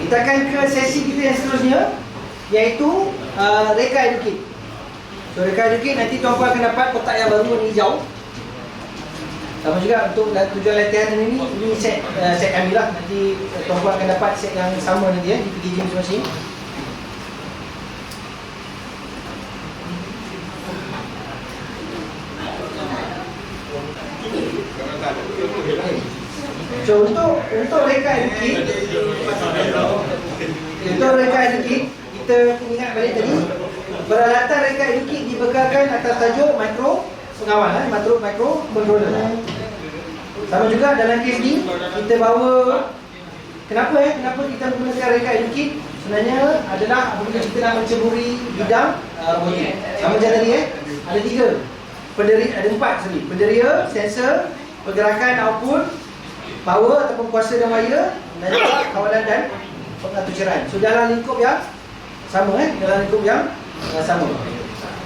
Kita akan ke sesi kita yang seterusnya, iaitu reka educate. So reka educate nanti tuan-puan akan dapat kotak yang baru warna hijau. Sama juga untuk tujuan latihan ini set kami lah. Nanti tuan-puan akan dapat set yang sama nanti di PKJ masing-masing. So untuk reka educate, kita ingat balik tadi, peralatan reka educate dibekalkan atas tajuk mikro pengawalan, mikro controller. Sama juga dalam kes ni kita bawa, kenapa kita menggunakan reka educate sebenarnya adalah apabila kita nak menceburi bidang robotik. Sama macam tadi ada 3 penderia, ada 4 penderia, sensor, pergerakan output, power ataupun kuasa dan wire, dan juga kawalan dan pengaturan. So dalam lingkup yang sama dalam lingkup yang sama.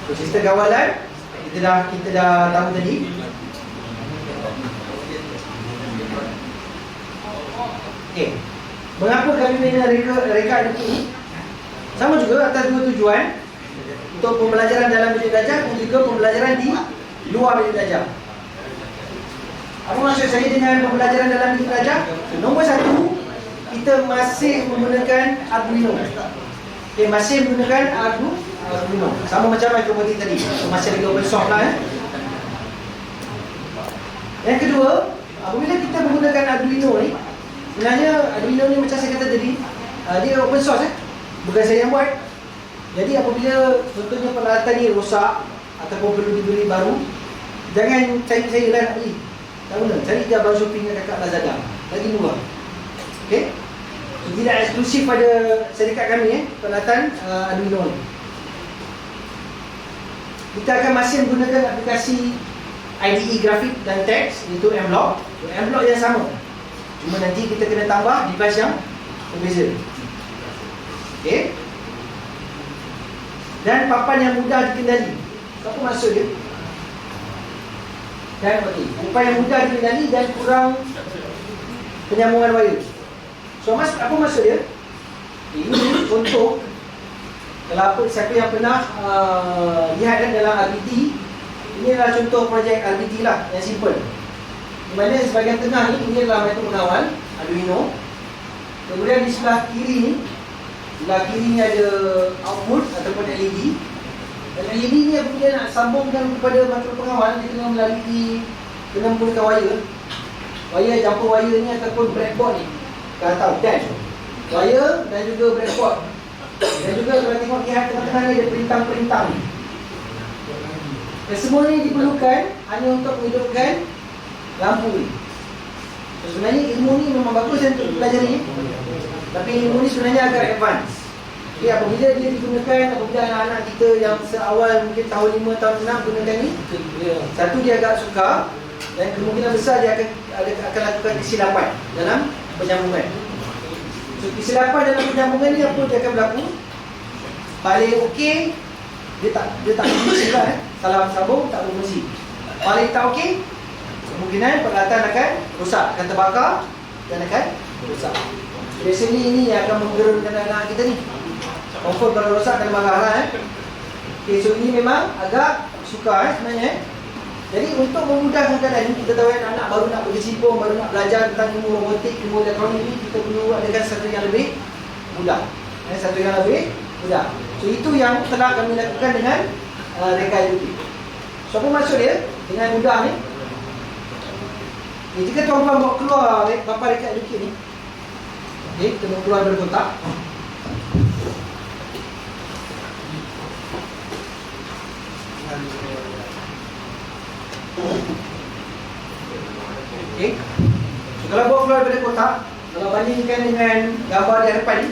So sistem kawalan kita dah tahu tadi. Okey. Mengapa kami guna reka educate ni? Sama juga atas 2 tujuan, untuk pembelajaran dalam bilik belajar dan juga pembelajaran di luar bilik belajar. Apa maksud saya dengan pembelajaran dalam bilik belajar? Nombor 1, kita masih menggunakan Arduino. Okay, masih menggunakan Arduino. Sama macam mikromotik tadi, masih lagi open source lah. Yang kedua, apabila kita menggunakan Arduino ni, sebenarnya Arduino ni macam saya kata tadi, dia open source bukan saya yang buat. Jadi apabila contohnya peralatan ni rosak ataupun perlu dibeli baru, jangan cari saya lah nak beli. Tak guna, cari je abang shopping kat Lazada, lagi murah. Okey. So, tidak eksklusif pada syarikat kami peralatan Arduino ni. Kita akan masih menggunakan aplikasi IDE grafik dan teks, iaitu M-Block. M-Block yang sama, cuma nanti kita kena tambah device yang berbeza. Okey. Dan papan yang mudah dikendali. Apa maksud dia? Dan papan yang mudah dikendali dan kurang penyambungan wire. So apa maksud dia? Ini contoh, kalau siapa yang pernah lihat dalam RBT, ini adalah contoh projek RBT lah yang simple. Di mana sebahagian tengah ini adalah metode pengawal Arduino. Kemudian di sebelah kiri ni, ada output ataupun LED. Dan LED ni apabila nak sambungkan kepada makro pengawal, dia kena melalui, kena menggunakan wire jumper wire ni ataupun breadboard ni. Kalau tahu dash wire dan juga breadboard. Dan juga kalau tengok lihat tengah-tengah ni ada perintang-perintang ni. Dan semua ni diperlukan hanya untuk menghidupkan lampu ni. Sebenarnya ilmu ni memang bagus untuk pelajari, tapi ilmu ni sebenarnya agak advance. Okay, apabila dia digunakan, apabila anak-anak kita yang seawal mungkin tahun 5, tahun 6 gunakan ni, satu dia agak suka, dan kemungkinan besar dia akan lakukan kesilapan dalam penyambungan. So kesilapan dalam penyambungan ni apa dia akan berlaku? Paling okey, dia tak berfungsi lah, salah sambung tak berfungsi. Paling tak okey, kemungkinan peralatan akan rosak, akan terbakar dan akan rosak. Biasanya ini yang akan menggerunkan anak kita ni. Confirm kalau rosak akan marah lah. Okay, so ini memang agak suka sebenarnya. Jadi untuk memudahkan keadaan ini, kita tahu anak baru nak berkecimpung, baru nak belajar tentang ilmu robotik, ilmu elektronik ini, kita perlu adakan satu yang lebih mudah. Satu yang lebih mudah. So itu yang telah kami lakukan dengan reka educate. So apa maksud dia dengan mudah ni? Jika tuan-tuan bawa keluar papan reka educate ni, okay, kita bawa keluar dari kotak. Okay. So, kalau bawa keluar dari kotak, kalau bandingkan dengan gambar di hadapan ni,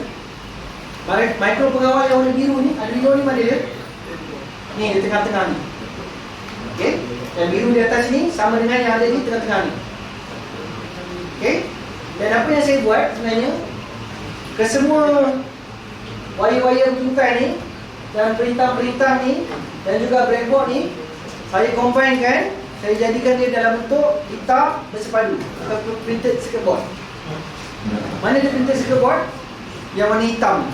mikro pengawal yang warna biru ni, Arduino ni mana dia? Ni di tengah-tengah ni. Okay. Dan biru di atas ni sama dengan yang ada di tengah-tengah ni. Okay. Dan apa yang saya buat sebenarnya, ke semua wire-wire rujukan ni dan perintah-perintah ni dan juga breadboard ni, saya combinekan, saya jadikan dia dalam bentuk hitam bersepadu atau printed circuit board. Mana dia printed circuit board? yang warna hitam.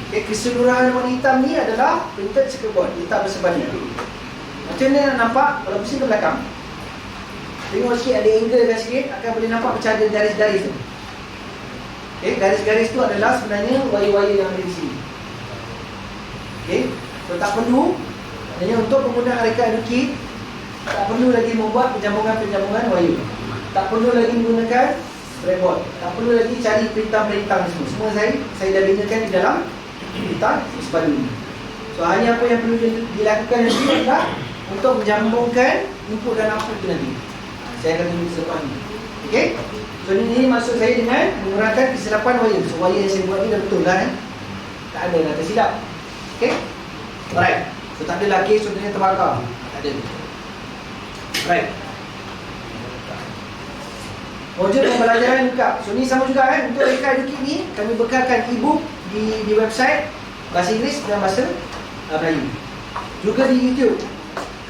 Okay, keseluruhan warna hitam ni adalah printed circuit board, hitam bersebalik. Macam mana nak nampak? Kalau pusing ke belakang, tengok sikit, ada angle kan sikit, akan boleh nampak macam ada garis-garis tu. Okay, garis-garis tu adalah sebenarnya wire-wire yang ada di sini. Okay, so tak perlu, hanya untuk penggunaan reka edukit, tak perlu lagi membuat penjambungan-penjambungan wire. Tak perlu lagi menggunakan breadboard. Tak perlu lagi cari perintah-perintah semua. Semua saya dah binakan di dalam perintah sepadu ini. So hanya apa yang perlu dilakukan nanti adalah untuk menjambungkan input dan output itu nanti. Saya akan tunjuk selepas ini. Okay? So ini maksud saya dengan mengurangkan kesilapan wire. So wire yang saya buat ni dah betul lah tak ada dah tersilap. Okay? Alright. So tak adalah kes contohnya terbakar. Tak ada. Alright. Wujud pembelajaran juga. So ni sama juga untuk reka edukit ni kami bekalkan e-book di website bahasa Inggeris dan bahasa Melayu. Juga di YouTube.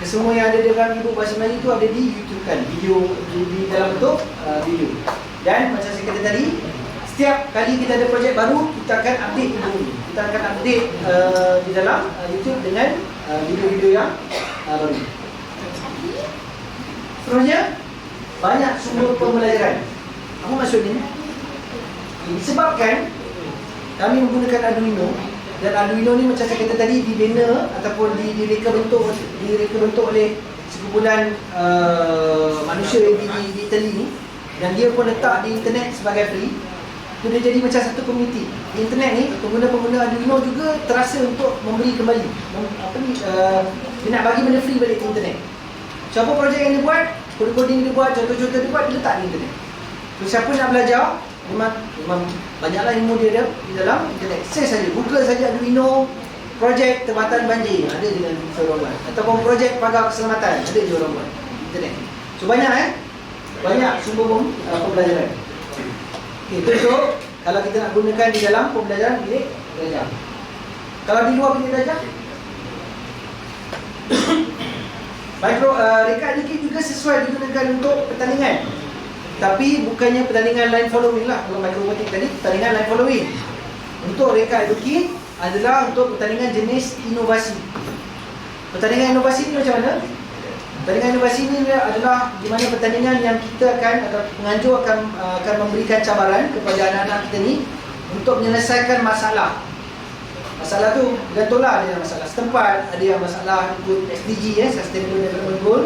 Kesemua yang ada dalam e-book bahasa Melayu tu ada di YouTube kan. Video di dalam bentuk video. Dan macam saya kata tadi, setiap kali kita ada projek baru, kita akan update e-book ni. Kita akan update di dalam YouTube dengan video-video yang baru. Seterusnya, banyak sumber pembelajaran. Apa maksud ni? Disebabkan kami menggunakan Arduino, dan Arduino ni macam saya kata tadi dibina ataupun direka bentuk oleh sekumpulan manusia di Italy ni, dan dia pun letak di internet sebagai free. Itu dia jadi macam satu komuniti. Di internet ni pengguna-pengguna Arduino juga terasa untuk memberi kembali. Dia nak bagi benda free balik ke internet. Siapa projek yang dia buat, coding dia buat, contoh-contoh dia buat, dia letak di internet. So siapa nak belajar, memang banyaklah ilmu dia di dalam internet. Search saja, Google saja Arduino projek tempatan banjir, ada je dalam orang buat. Ataupun projek pagar keselamatan, ada je orang buat internet. So banyak banyak sumber pembelajaran. Okay, itu kalau kita nak gunakan di dalam pembelajaran bilik belajar. Kalau di luar bilik belajar, reka edukit juga sesuai digunakan untuk pertandingan. Tapi bukannya pertandingan line following lah. Kalau microrobotik tadi, pertandingan line following. Untuk reka edukit adalah untuk pertandingan jenis inovasi. Pertandingan inovasi ni macam mana? Pertandingan inovasi ni adalah di mana pertandingan yang kita atau penganjur akan memberikan cabaran kepada anak-anak kita ni untuk menyelesaikan masalah. Masalah tu bergantunglah, ada yang masalah setempat, ada yang masalah ikut SDG, Sustainable Development Goal,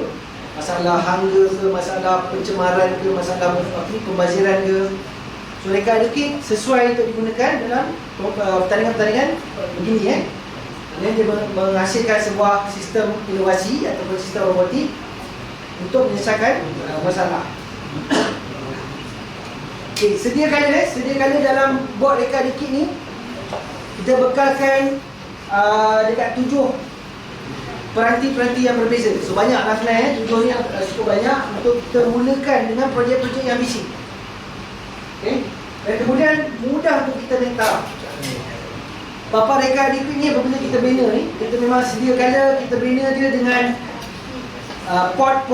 masalah hunger ke, masalah pencemaran ke, masalah pembaziran ke. So reka edukit sesuai untuk digunakan dalam pertandingan-pertandingan begini Dan dia menghasilkan sebuah sistem inovasi ataupun sistem robotik untuk menyelesaikan masalah. Okay, sedia kala dalam board reka edukit ni kita bekalkan dekat 7 peranti-peranti yang berbeza. So banyaklah sebenarnya, 7 ni cukup banyak untuk kita mulakan dengan projek-projek yang basic. Okay. Dan kemudian mudah untuk kita naik taraf. Papan reka edukit ni apabila kita bina ni, kita memang sedia kala kita bina dia dengan pot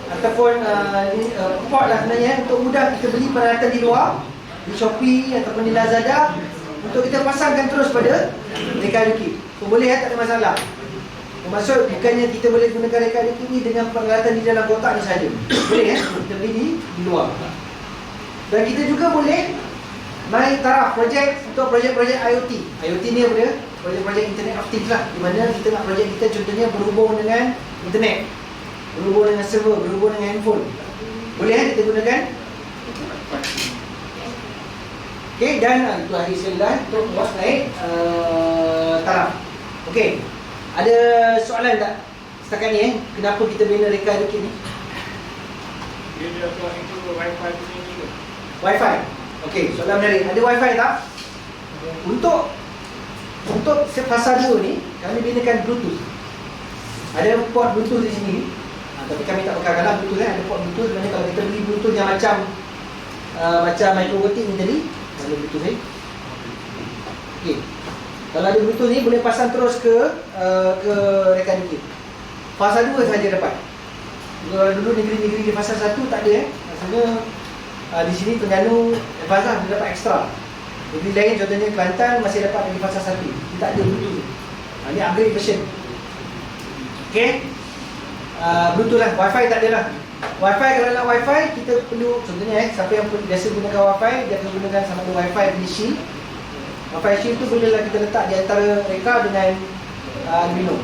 ataupun pot lah sebenarnya, untuk mudah kita beli peralatan di luar, di Shopee ataupun di Lazada, untuk kita pasangkan terus pada reka edukit. So boleh tak ada masalah. Maksud bukannya kita boleh gunakan reka edukit ni dengan peralatan di dalam kotak ni saja. Boleh kita beli di luar. Dan kita juga boleh naik taraf projek untuk projek-projek IoT. IoT ni apa dia? Projek-projek Internet of Things lah, di mana kita nak projek kita contohnya berhubung dengan internet, berhubung dengan server, berhubung dengan handphone. Boleh kita gunakan. Okey, dan itu hari saya untuk buat naik taraf. Okey. Ada soalan tak setakat ni kenapa kita bina reka edukit ni? Dia tuan itu wifi punya ni ke? Wifi. Okey, soalan menarik. Ada wifi tak? Untuk fasa 2 ni kami binakan Bluetooth. Ada port Bluetooth di sini. Tapi kami tak bekalkanlah Bluetooth ada port Bluetooth. Sebenarnya kalau kita beli Bluetooth yang macam microrobotik ni tadi, ada Bluetooth ni. Okey. Kalau ada Bluetooth ni boleh pasang terus ke reka edukit. Fasa 2 saja dapat. Kalau dulu negeri-negeri di fasa 1 tak ada Rasanya di sini Terengganu advance lah, dia dapat ekstra. Negeri lain contohnya Kelantan masih dapat dari fasa 1. Dia tak ada Bluetooth. Ini upgrade version. Okay. Bluetooth lah, Wi-Fi tak ada lah. Wi-Fi, kalau nak Wi-Fi kita perlu, contohnya siapa yang biasa gunakan Wi-Fi, dia akan gunakan sama ada Wi-Fi punya shield. Wi-Fi shield tu bolehlah kita letak di antara reka dengan Arduino.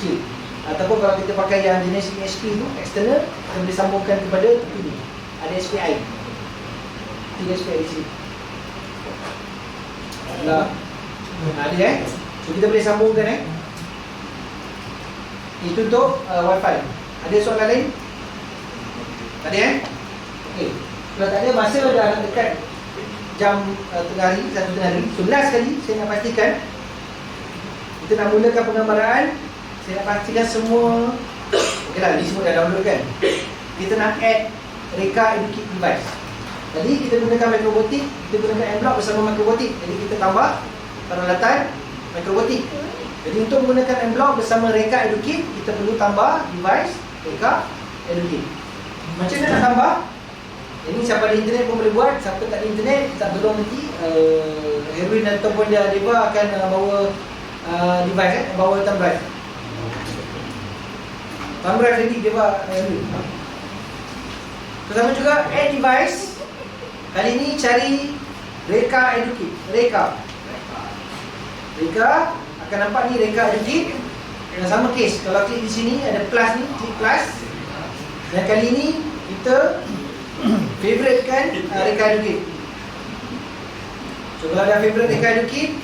Shield. Ataupun kalau kita pakai yang jenis ESP tu, external, kita boleh sambungkan kepada ini. Ada SPI. Tiga SPI di sini. Nah, ada So kita boleh sambungkan Itu untuk Wi-Fi. Ada soalan lain? Tak ada Okey. Kalau tak ada, masa dah nak dekat jam tengah hari, 1 tengah hari. So last sekali saya nak pastikan kita nak mulakan penggambaran. Saya nak pastikan semua okeylah, ni semua dah download kan. Kita nak add reka EduKit device. Jadi kita gunakan Microbotik, kita gunakan M-Block bersama Microbotik. Jadi kita tambah peralatan Microbotik. Jadi untuk menggunakan M-Block bersama reka EduKit, kita perlu tambah device reka EduKit. Macam mana nak tambah? Ini siapa ada internet pun boleh buat. Siapa tak ada internet, tak tolong nanti Erwin ataupun Deva akan bawa device bawa thumb drive. Thumb drive ready Deva Erwin. Pertama juga add device. Kali ini cari reka EduKit. Reka akan nampak ni reka EduKit. Dan sama case, kalau klik di sini ada plus ni, klik plus. Dan kali ini kita favoritekan reka EduKit. So kalau dah favorite reka EduKit,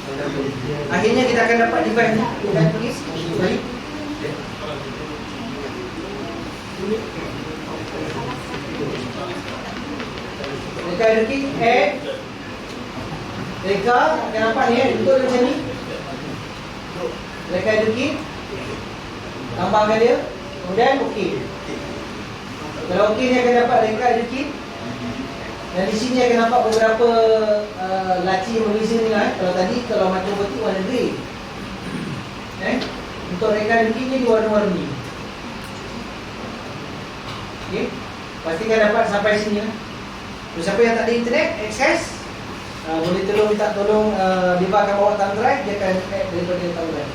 akhirnya kita akan dapat device ni. Kita akan tulis balik. Reka EduKit add reka akan nampak ni bentuk macam ni. Reka EduKit tambahkan dia, kemudian okey. Kalau okey ni akan dapat reka EduKit. Dan di sini akan nampak beberapa laci yang berbeza ni lah. Kalau tadi, kalau Microbotik warna grey. Untuk reka EduKit ni dia warna-warni. Okey. Pastikan dapat sampai sini lah. So, siapa yang tak ada internet, access, boleh tolong minta tolong Deva akan bawa thumb drive, dia akan add daripada thumb drive.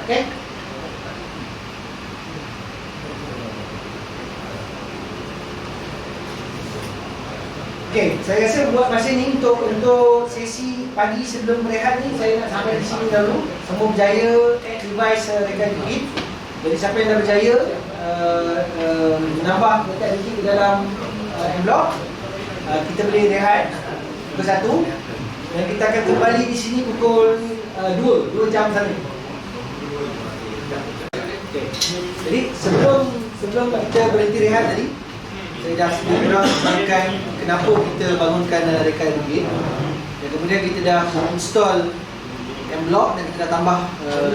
Okey. Okey, saya rasa buat masa ni untuk sesi pagi sebelum berehat ni saya nak sampai di sini dahulu. Semua berjaya add device reka EduKit. Jadi siapa yang dah berjaya menambah reka EduKit di dalam M-Block, kita boleh rehat pukul 1 dan kita akan kembali di sini pukul 2 jam sana. Okay. Jadi sebelum kita berhenti rehat tadi, saya dah sedang terangkan kenapa kita bangunkan reka EduKit. Dan kemudian kita dah install M-Block dan kita dah tambah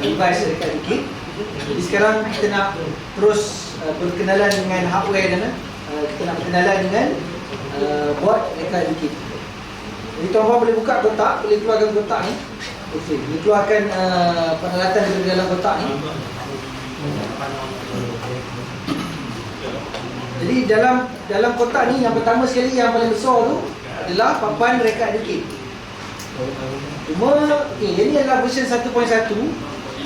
device reka EduKit. Jadi sekarang kita nak terus berkenalan dengan hardware dan kita nak berkenalan dengan board reka EduKit. Jadi tuan-tuan boleh buka kotak, boleh keluarkan kotak ni. Okey, dia keluarkan peralatan dari dalam kotak ni. Jadi dalam kotak ni yang pertama sekali yang paling besar tu adalah papan reka EduKit. Cuma ini adalah version 1.1.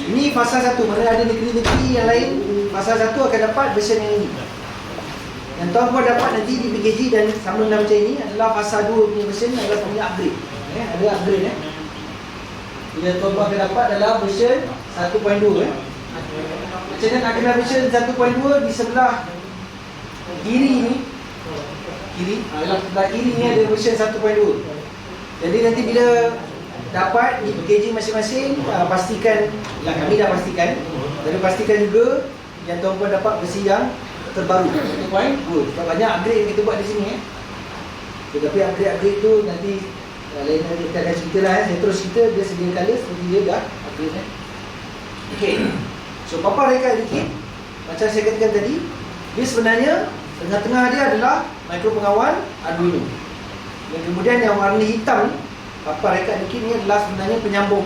Ini fasa 1. Mana ada negeri-negeri yang lain, fasa 1 akan dapat version yang ini. Yang tuan-tuan dapat nanti di PKG dan sama dengan macam ini adalah fasa 2 punya version adalah punya upgrade. Ada upgrade Yang tuan-tuan akan dapat adalah version 1.2. Macam mana nak kenal version 1.2? Di sebelah kiri ni, sebelah kiri ni ada version 1.2. Jadi nanti bila dapat di packaging masing-masing, pastikan lah, kami dah pastikan. Jadi pastikan juga yang tuan-tuan dapat versi yang terbaru 1.2. Sebab banyak upgrade yang kita buat di sini Tetapi upgrade tu nanti lain lagi kita akan cerita lah. Saya terus cerita dia sedia kala seperti dia dah upgrade Okey. So papan reka EduKit macam saya katakan tadi, dia sebenarnya tengah-tengah dia adalah mikro pengawal Arduino. Dan kemudian yang warna hitam ni, papan reka EduKit ni adalah sebenarnya penyambung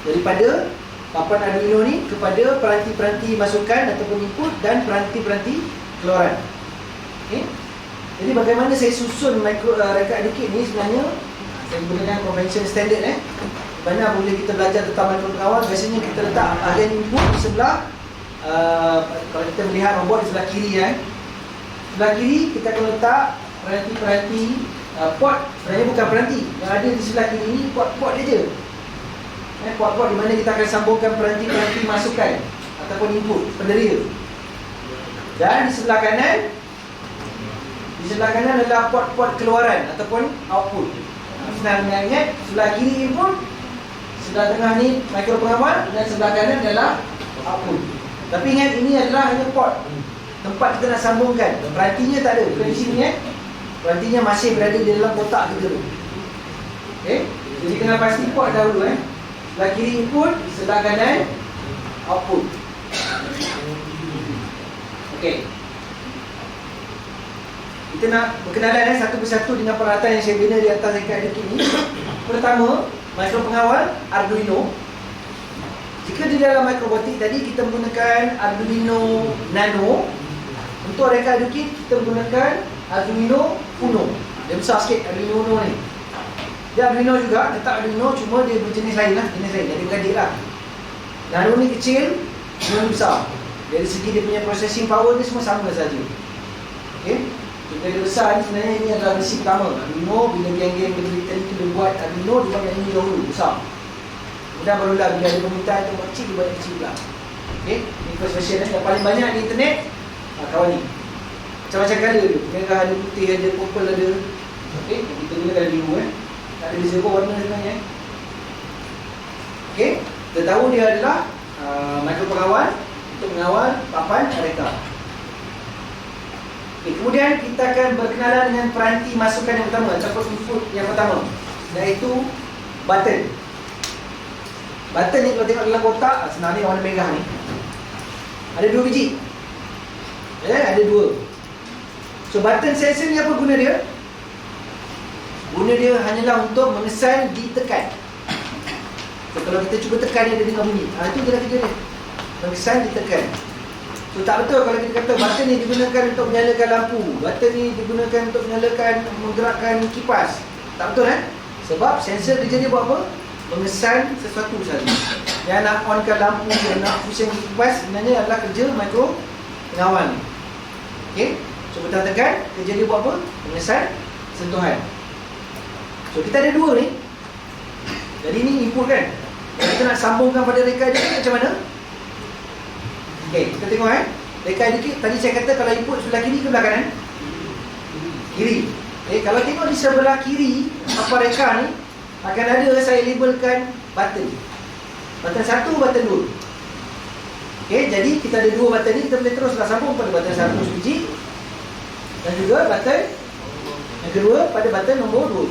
daripada papan Arduino ni kepada peranti-peranti masukan ataupun input dan peranti-peranti keluaran. Okay. Jadi bagaimana saya susun reka educate ni sebenarnya, saya gunakan convention standard mana boleh kita belajar tentang micropengawal. Biasanya kita letak bahagian input di sebelah, kalau kita melihat robot di sebelah kiri sebelah kiri kita akan letak peranti-peranti, port. Sebenarnya bukan peranti, yang ada di sebelah kiri ni port-port dia je. Port-port di mana kita akan sambungkan peranti-peranti masukan ataupun input penderia. Dan di sebelah kanan adalah port-port keluaran ataupun output. Senang ingat, sebelah kiri input, sebelah tengah ni micropengawal, dan sebelah kanan adalah output. Tapi ingat, ini adalah hanya port, tempat kita nak sambungkan. Perantinya tak ada, bukan di sini perantinya masih berada di dalam kotak kita tu. Okey, jadi kena pasti port dahulu Sebelah kiri input, sebelah kanan output. Okey. Kita nak berkenalan satu persatu dengan peralatan yang saya bina di atas reka educate ni. Pertama, micropengawal Arduino. Jika di dalam microbotik tadi kita menggunakan Arduino Nano, untuk reka educate kita menggunakan Arduino Uno. Dia besar sikit Arduino Uno ni. Dia Arduino juga, tetap Arduino, cuma dia berjenis lain jenis lain, jadi beradik lah. Nano ni kecil, Uno ni besar. Dari segi dia punya processing power ni semua sama saja. Okey. Kita dia besar ni sebenarnya ini adalah versi pertama. Arduino, bila geng-geng penelitian itu dia buat Arduino, dia buat yang ini dahulu, besar. Kemudian barulah bila ada permintaan untuk kecil, dia buat yang kecil pula. Okey, ini first version yang paling banyak di internet. Kawan ni macam-macam colour dia. Merah ada, putih ada, purple ada. Okey, kita gunakan biru tak ada beza pun warna sebenarnya. Okey, kita tahu dia adalah micropengawal untuk mengawal papan reka. Okay, kemudian kita akan berkenalan dengan peranti masukan yang pertama ataupun input yang pertama, iaitu button. Button ni kalau tengok dalam kotak, sebenarnya warna merah ni ada 2 biji. Ada 2. So button sensor ni apa guna dia? Guna dia hanyalah untuk mengesan ditekan. So kalau kita cuba tekan dia dengar bunyi, itu je lah kerja dia, mengesan ditekan. So tak betul kalau kita kata button ni digunakan untuk menyalakan lampu, button ni digunakan untuk menyalakan, menggerakkan kipas. Tak betul Sebab sensor kerja dia buat apa? Mengesan sesuatu saja. Yang nak onkan lampu, yang nak pusing kipas, sebenarnya adalah kerja micropengawal ni. Okey, so kita tekan, kerja dia buat apa? Mengesan sentuhan. So kita ada 2 ni. Jadi ni input kan. Kita nak sambungkan pada reka educate macam mana? Okey, kita tengok reka educate tadi saya kata kalau input sebelah kiri ke sebelah kanan? Kiri. Okey, kalau tengok di sebelah kiri apa reka ni akan ada saya labelkan button. Button 1, button 2. Okey, jadi kita ada 2 button ni, kita boleh teruslah sambung pada button 1 sebiji dan juga button yang kedua pada button nombor 2.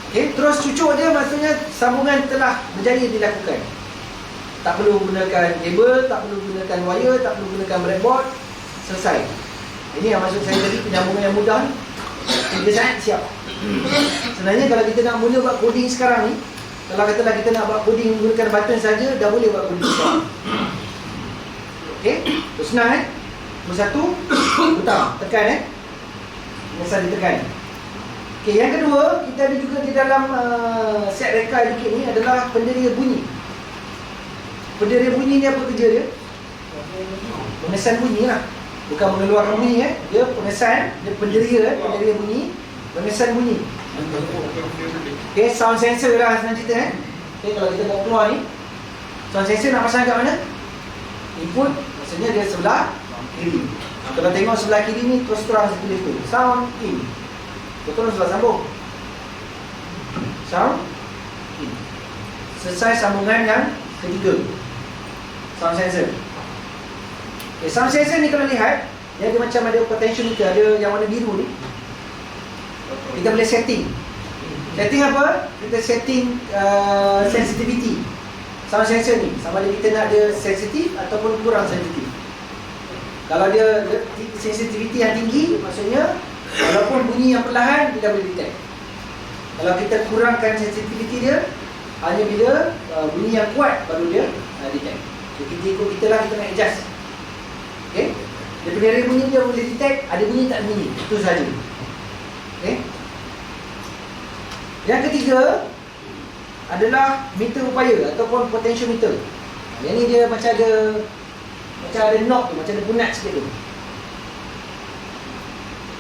Okey, terus cucuk dia maksudnya sambungan telah berjaya dilakukan. Tak perlu gunakan kabel, tak perlu gunakan wire, tak perlu gunakan breadboard. Selesai. Ini yang maksud saya tadi, penyambungan yang mudah ni. Dia sangat siap. Sebenarnya kalau kita nak mula buat coding sekarang ni, kalau katalah kita nak buat coding menggunakan button saja, dah boleh buat coding sekarang. Okey, tu senang Nombor 1, butang, tekan Biasa ditekan. Okey, yang kedua, kita ada juga di dalam set reka educate ni adalah penderia bunyi. Penderia bunyi ni apa kerja dia? Pengesan bunyi lah. Bukan mengeluarkan bunyi dia pengesan, dia penderia penderia bunyi, pengesan bunyi. Okey, sound sensor lah senang cerita Okey, kalau kita bawa keluar ni, sound sensor nak pasang kat mana? Input, maksudnya dia sebelah kiri. Kalau tengok sebelah kiri ni, terus terang saya tulis tu, sound in. Betul, sudah sambung. Sound in. Selesai sambungan yang ketiga, sound sensor. Okay, sound sensor ni kalau lihat, dia ada macam ada potentiometer, ada yang warna biru ni. Kita boleh setting. Setting apa? Kita setting sensitivity sound sensor ni, sama ada kita nak dia sensitif ataupun kurang sensitif. Kalau dia sensitivity yang tinggi, maksudnya walaupun bunyi yang perlahan, dia dah boleh detect. Kalau kita kurangkan sensitivity dia, hanya bila bunyi yang kuat baru dia detect. So kita ikut kita lah, kita nak adjust. Okay? Dia penderia bunyi dia boleh detect ada bunyi tak ada bunyi. Itu saja. Okey. Yang ketiga adalah meter upaya ataupun potentiometer. Yang ni dia macam ada knob tu, macam ada punat sikit tu.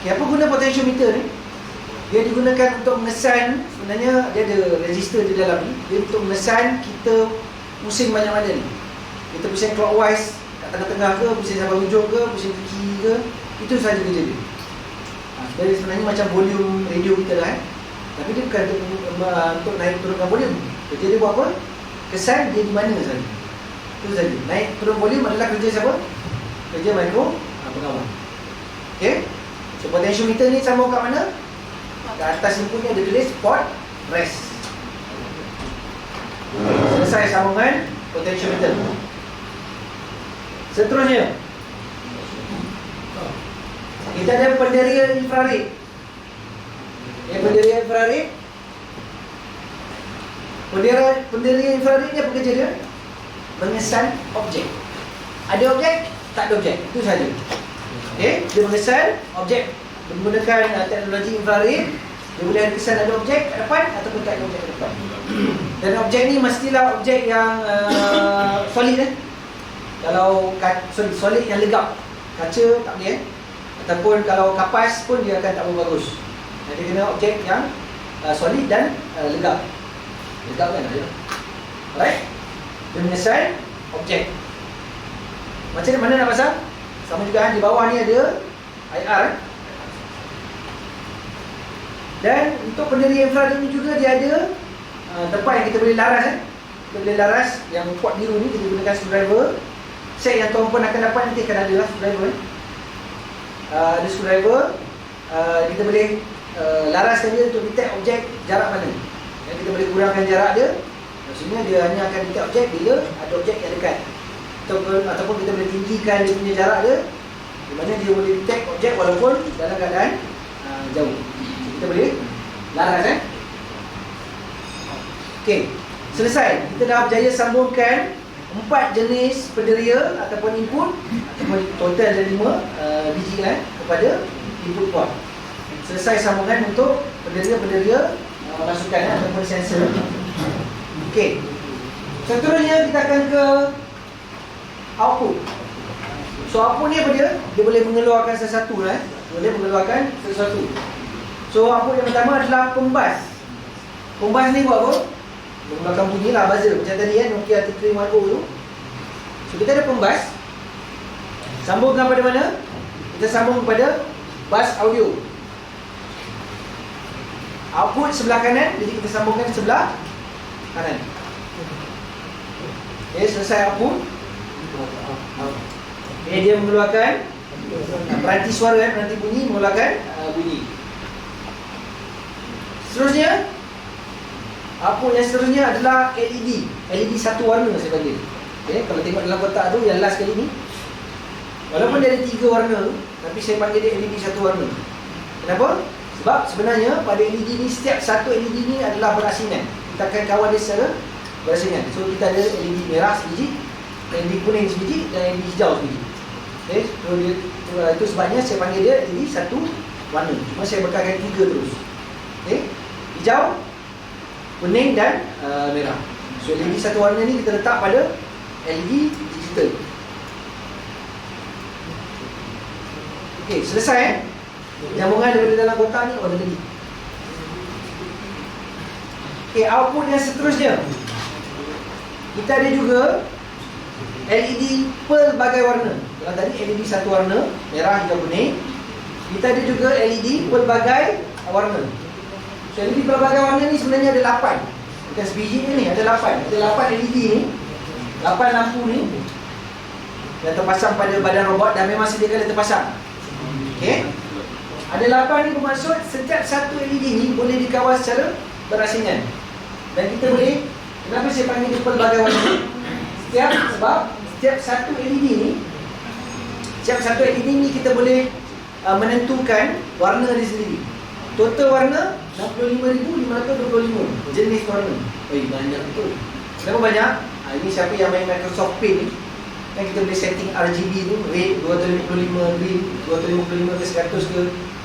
Okay, apa guna potentiometer ni? Dia digunakan untuk mengesan, sebenarnya dia ada resistor di dalam ni. Dia untuk mengesan kita pusing banyak mana ni. Kita pusing clockwise kat tengah-tengah ke, pusing sampai hujung ke, pusing ke kiri ke. Itu sahaja kerja dia. Jadi sebenarnya macam volume radio kita lah Tapi dia bukan untuk naik turunkan volume. Kerja dia buat apa? Kesan dia di mana saja. Itu saja. Naik turun volume adalah kerja siapa? Kerja mikro pengawal. Okey. So potentiometer ni sambung kat mana? Kat atas input ni ada tulis port rest. Selesai sambungan potentiometer. Seterusnya kita ada penderia infrared. Penderia infrared. Penderia infrared ni apa kerja dia? Mengesan objek. Ada objek, tak ada objek. Itu saja. Okey, dia mengesan objek menggunakan teknologi infrared. Dia boleh ada kesan ada objek kat depan ataupun tak ada objek kat depan. Dan objek ni mestilah objek yang solid Kalau solid yang legap. Kaca tak boleh Ataupun kalau kapas pun dia akan tak bagus. Dia kena objek yang solid dan legap. Legap kan ada. Alright. Dia mengesan objek. Macam mana nak pasang? Sama juga di bawah ni ada IR. Dan untuk penderia infrared ni juga dia ada tempat yang kita boleh laras Kita boleh laras yang port biru ni kita gunakan screwdriver. Set yang tuan pun akan dapat nanti akan ada lah screwdriver ada screwdriver. Kita boleh laraskan dia untuk detect objek jarak mana. Dan kita boleh kurangkan jarak dia. Maksudnya dia hanya akan detect objek bila ada objek yang dekat. Ataupun kita boleh tinggikan dia punya jarak dia, di mana dia boleh detect objek walaupun dalam keadaan jauh. Kita boleh laras Okey, selesai. Kita dah berjaya sambungkan 4 jenis penderia ataupun input, ataupun total ada 5 biji kepada input port. Selesai sambungan untuk penderia-penderia masukan ataupun sensor. Okey. Seterusnya kita akan ke output. So output ni apa dia? Dia boleh mengeluarkan sesuatu boleh mengeluarkan sesuatu. So output yang pertama adalah pembas. Pembas ni buat apa? Mengeluarkan bunyi lah, buzzer. Macam tadi Nokia 3310 tu. So kita ada pembas. Sambungkan pada mana? Kita sambung kepada bus audio. Output sebelah kanan, jadi kita sambungkan sebelah kanan. Okay, selesai output. Okay, dia mengeluarkan peranti suara peranti bunyi, mengeluarkan bunyi. Seterusnya, output yang seterusnya adalah LED. LED satu warna saya panggil. Okay, kalau tengok dalam kotak tu yang last kali ni, walaupun dia ada 3 warna, tapi saya panggil dia LED satu warna. Kenapa? Sebab sebenarnya pada LED ni, setiap satu LED ni adalah berasingan. Kita akan kawal dia secara berasingan. So kita ada LED merah sebiji, LED kuning sebiji dan LED hijau sebiji. Okay, so itu sebabnya saya panggil dia LED satu warna. Cuma saya bekalkan 3 terus. Okay, hijau, kuning dan merah. So LED satu warna ni kita letak pada LED digital. Okey, selesai Jambungan daripada dalam kotak ni warna LED. Okey, output yang seterusnya, kita ada juga LED pelbagai warna. Kalau tadi LED satu warna, merah, hijau, kuning. Kita ada juga LED pelbagai warna. So LED pelbagai warna ni sebenarnya ada 8. Bukan sebiji ni, ada 8. Ada 8 LED ni, 8 lampu ni yang terpasang pada badan robot dan memang sedia kala terpasang. Okey. Ada 8 ni bermaksud setiap satu LED ni boleh dikawal secara berasingan. Dan kita boleh, kenapa saya panggil dia pelbagai warna? Sebab setiap satu LED ni, setiap satu LED ni kita boleh menentukan warna dia sendiri. Total warna 65,525 jenis warna. Banyak betul. Kenapa banyak? Ini siapa yang main Microsoft Paint ni, Kan kita boleh setting RGB tu, red 255, green 255 ke 100 ke,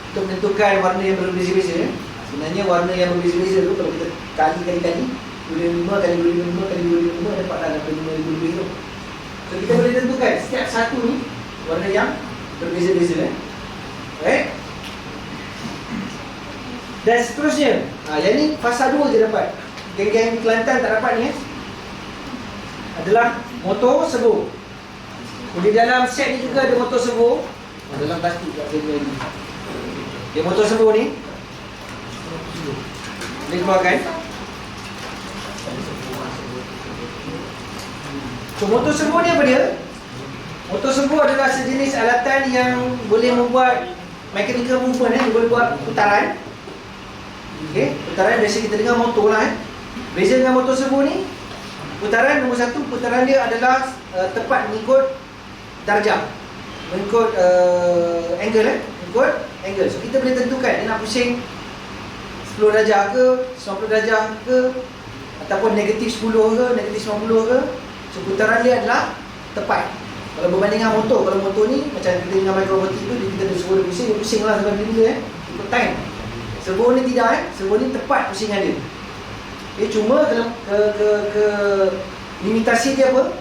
untuk menentukan warna yang berbeza-beza. Sebenarnya warna yang berbeza-beza tu kalau kita kali-kali 25 kali 25 kali 25 dapatlah 65,000 lebih tu. So kita boleh tentukan setiap satu ni warna yang berbeza-beza. Right? Dan seterusnya. Yang ni fasa 2 je dapat. Geng-geng Kelantan tak dapat ni adalah motor servo. Di dalam set ni juga ada motor servo. Dalam plastik tak saya lagi. Okay, motor servo ni boleh keluarkan. So motor servo ni apa dia? Motor servo adalah sejenis alatan yang boleh membuat mechanical movement, dia boleh buat putaran. Okey, putaran biasa kita dengar motor lah. Beza dengan motor servo ni, putaran nombor satu, putaran dia adalah tepat mengikut darjah, mengikut angle, mengikut angle. So kita boleh tentukan dia nak pusing 10 darjah ke, 90 darjah ke, ataupun negatif 10 ke, negatif 90 ke. So putaran dia adalah tepat. Kalau berbanding dengan motor, kalau motor ni macam kita dengan microbotik tu, kita ada suruh dia pusing lah sampai bila ikut time. Servo ni tidak, servo ni tepat pusingan dia. Okay, cuma ke limitasi dia apa?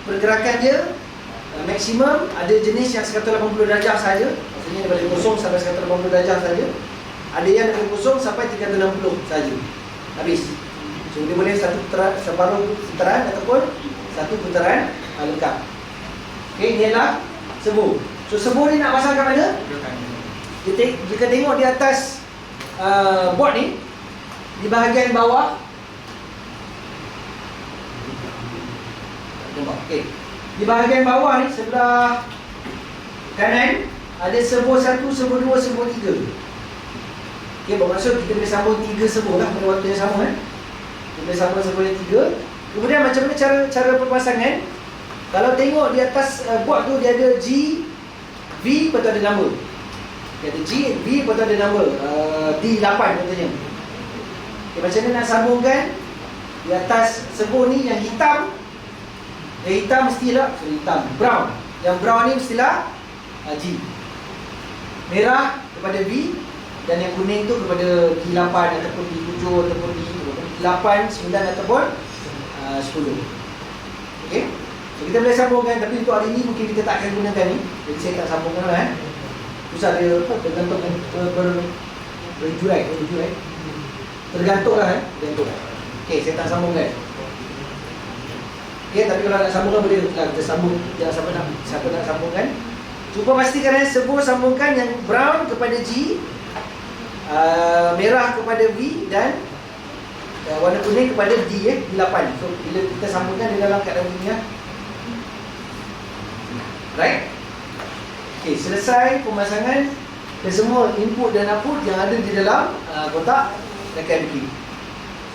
Pergerakan dia maksimum ada jenis yang 180 darjah saja. Maksudnya daripada kosong sampai 180 darjah saja. Ada yang dari kosong sampai 360 saja. Habis. So dia boleh satu putaran, separuh putaran ataupun satu putaran lengkap. Okey, ini adalah servo. So servo ni nak pasang kat mana? Jika tengok di atas board ni, di bahagian bawah. Okey. Di bahagian bawah ni sebelah kanan ada servo 1, servo 2, servo 3. Okey, bermaksud kita boleh sambung 3 servo lah pada waktu yang sama Kita boleh sambung servo yang 3. Kemudian macam mana cara perpasangan? Kalau tengok di atas board tu dia ada G, V, lepas tu ada number. Dia ada G, V, lepas tu ada number D8 contohnya. Okay, macam mana nak sambungkan? Di atas servo ni yang hitam, yang hitam mestilah hitam, brown. Yang brown ni mestilah G. Merah kepada V, dan yang kuning tu kepada D8 ataupun D7 ataupun D8, 9 ataupun 10. Okey. So kita boleh sambungkan, tapi untuk hari ni mungkin kita tak akan gunakan ni. Jadi saya tak sambungkan lah Susah dia tergantung berjurai. Tergantung lah tergantung. Okey, saya tak sambungkan. Okey, tapi kalau nak sambungkan boleh lah, kita sambung. Jangan siapa nak sambungkan. Cuba pastikan servo sambungkan yang brown kepada G, merah kepada V, dan warna kuning kepada D, D8. So bila kita sambungkan di dalam keadaan ini right? Okay, selesai pemasangan dan semua input dan output yang ada di dalam kotak rekan bikin.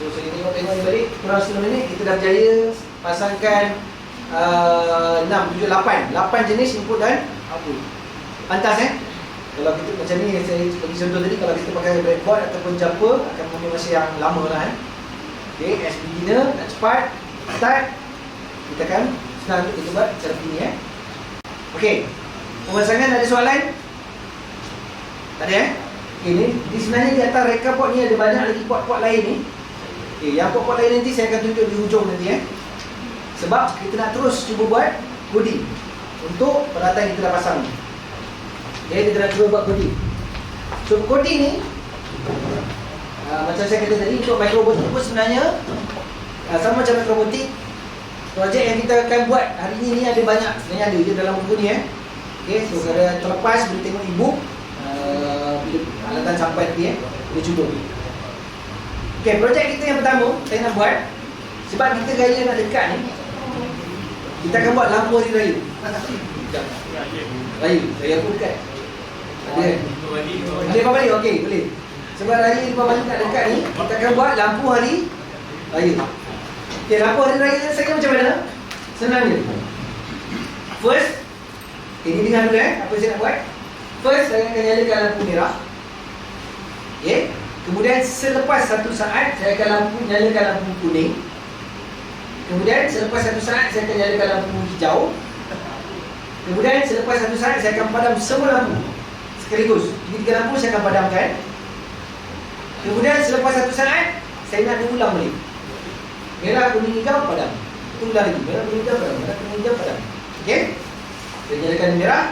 So saya tengok ni balik kurang 10 minit kita dah berjaya pasangkan 6, 7, 8 jenis input dan output. Pantas kalau kita macam ni, saya bagi contoh tadi, kalau kita pakai breadboard ataupun jumper akan mengambil masa yang lama lah Okay, as beginner nak cepat start, kita akan senang untuk kita buat cara ini Okey, pemasangan ada soalan? Tak ada Okay, ni sebenarnya di atas reka pot ni ada banyak lagi pot-pot lain ni. Okay, yang pot-pot lain nanti saya akan tunjuk di hujung nanti sebab kita nak terus cuba buat coding untuk peralatan yang kita dah pasang ni. Okay, kita nak cuba buat coding. So coding ni macam saya kata tadi, untuk microbotik pun sebenarnya sama macam microbotik. Projek yang kita akan buat hari ni ada banyak. Sebenarnya ada je dalam buku ni Okay, so kalau terlepas boleh tengok ebook bila alatan sampai nanti boleh cuba. Okay, projek kita yang pertama saya nak buat, sebab kita raya nak dekat ni, kita akan buat lampu hari raya. Raya pun dekat. Ada. Boleh Pak Balik? Okey, boleh. Sebab raya Pak Balik nak dekat ni, kita akan buat lampu hari raya. Okay, lampu hari raya saya macam mana? Senang je. First, ini dengar dulu apa saya nak buat. First, saya akan nyalakan lampu merah. Okay. Kemudian selepas satu saat, saya akan nyalakan lampu kuning. Kemudian selepas satu saat, saya akan nyalakan lampu hijau. Kemudian selepas 1 saat saya akan padam semua lampu sekaligus. 3 lampu saya akan padamkan. Kemudian selepas 1 saat saya nak ulang balik. Merah, kuning, hijau, padam. Ulang lagi. Merah, kuning, hijau, padam. Merah, kuning, hijau, padam. Okey? Saya nyalakan merah,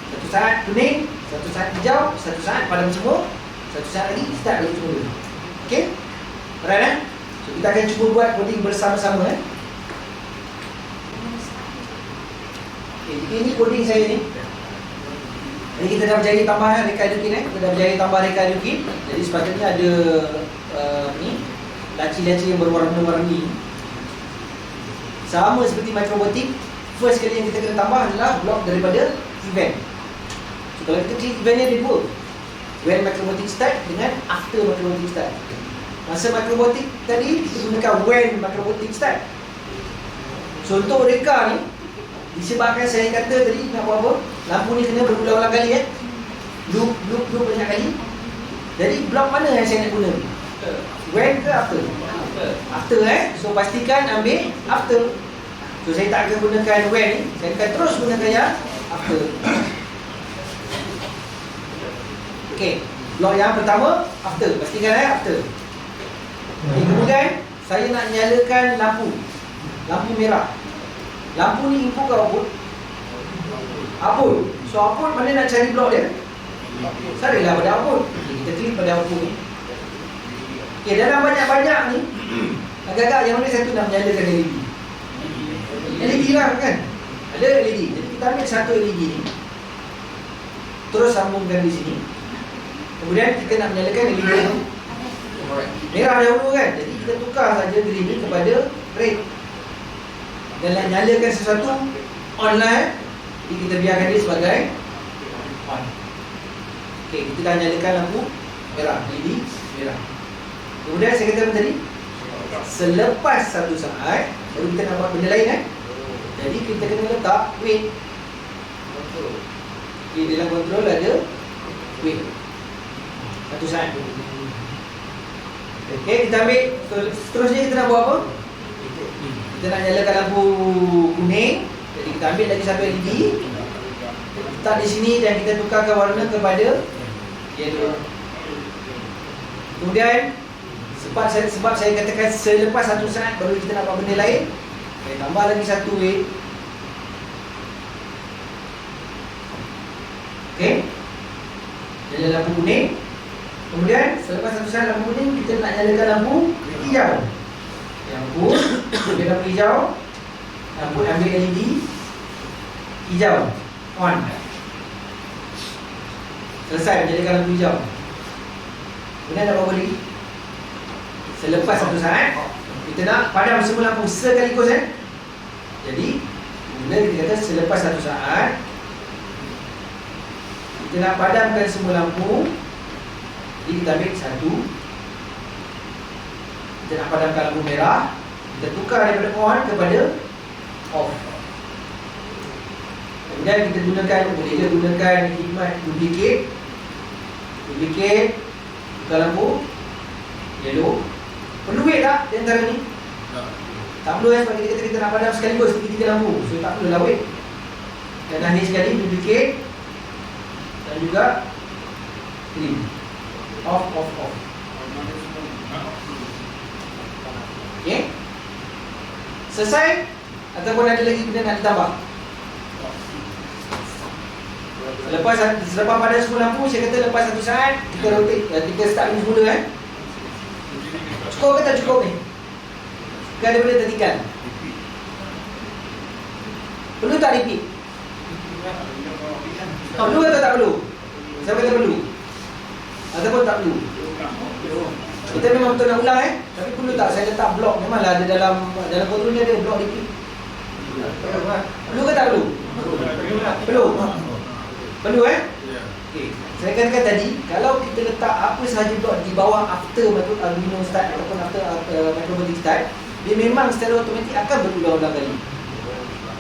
1 saat kuning, 1 saat hijau, 1 saat padam semua, 1 saat lagi start balik semula. Okey? Alright eh? So kita akan cuba buat coding bersama-sama eh. Okay, ini coding saya ni. Jadi kita dah berjaya tambah reka edukin eh. Kita dah berjaya tambah reka edukin. Jadi sepatutnya ada ni laci-laci yang berwarna-warni. Sama seperti microbotik, first kali yang kita kena tambah adalah blok daripada event. So kalau kita klik event ni ada dua. When microbotik start dengan after microbotik start. Masa microbotik tadi kita gunakan when microbotik start. So untuk reka ni, disebabkan saya kata tadi nak buat apa? Lampu ni kena berulang-ulang kali eh. Loop banyak kali. Jadi blok mana yang saya nak guna? When ke after? After eh. So pastikan ambil after. So saya tak akan gunakan when ni, saya akan terus gunakan yang after. Okey, blok yang pertama after. Pastikan after. Okay, kemudian saya nak nyalakan lampu merah. Lampu ni input ke output? Output. So output mana nak cari blok dia? Carilah pada output. Okay, kita klik pada output ni. Okay, dalam banyak-banyak ni agak-agak yang mana satu nak menyalakan LED? LED lah kan? Ada LED. Jadi kita ambil satu LED ni, terus sambungkan di sini. Kemudian kita nak menyalakan LED tu merah dahulu kan? Jadi kita tukar saja green ni kepada red. Dan nak nyalakan sesuatu online, jadi kita biarkan dia sebagai on. Okey, kita dah nyalakan lampu merah, LED merah. Kemudian saya kata tadi, selepas 1 saat baru kita nak buat benda lain kan? Jadi kita kena letak wait. Okey, dalam kontrol ada wait 1 saat. Okey, kita ambil. Seterusnya kita nak buat apa? Kita nak nyalakan lampu kuning. Jadi kita ambil lagi satu LED, letak di sini dan kita tukarkan warna kepada yellow. Kemudian sebab saya katakan selepas 1 saat baru kita nak buat benda lain, saya tambah lagi satu wait. Okey, nyala lampu kuning. Kemudian selepas 1 saat lampu kuning, kita nak nyalakan lampu hijau. Lampu hijau, lampu ambil LED hijau on. Selesai menyalakan lampu hijau. Kemudian nak buat lagi. Selepas 1 saat kita nak padam semua lampu sekaligus eh. Jadi bila kita kata selepas 1 saat kita nak padamkan semua lampu, jadi kita ambil satu. Kita nak padamkan lampu merah, kita tukar daripada on kepada off. Kemudian kita gunakan khidmat duplicate, tukar lampu yellow. Perlu wait tak di antara ni? Tak perlu sebab kita nak padam sekaligus 3 lampu. So tak perlu lah wait. Dan ni sekali duplicate dan juga clean. Off. Okey. Selesai ataupun ada lagi benda nak ditambah? Selepas padam semua lampu, saya kata lepas 1 saat kita rotate, kita start ni semula eh. Cukup ke tak cukup ni? Ke ada benda tertinggal? Perlu tak repeat? Perlu atau tak perlu? Saya kata perlu ataupun tak perlu? Kita memang betul nak ulang eh. Tapi perlu tak saya letak blok? Memanglah ada dalam kontrol ni ada blok repeat. Perlu ke tak perlu? Perlu. Perlu eh? Okay. Saya katakan tadi, kalau kita letak apa sahaja blok di bawah after Arduino start ataupun after microbotik start, dia memang secara automatik akan berulang-ulang kali.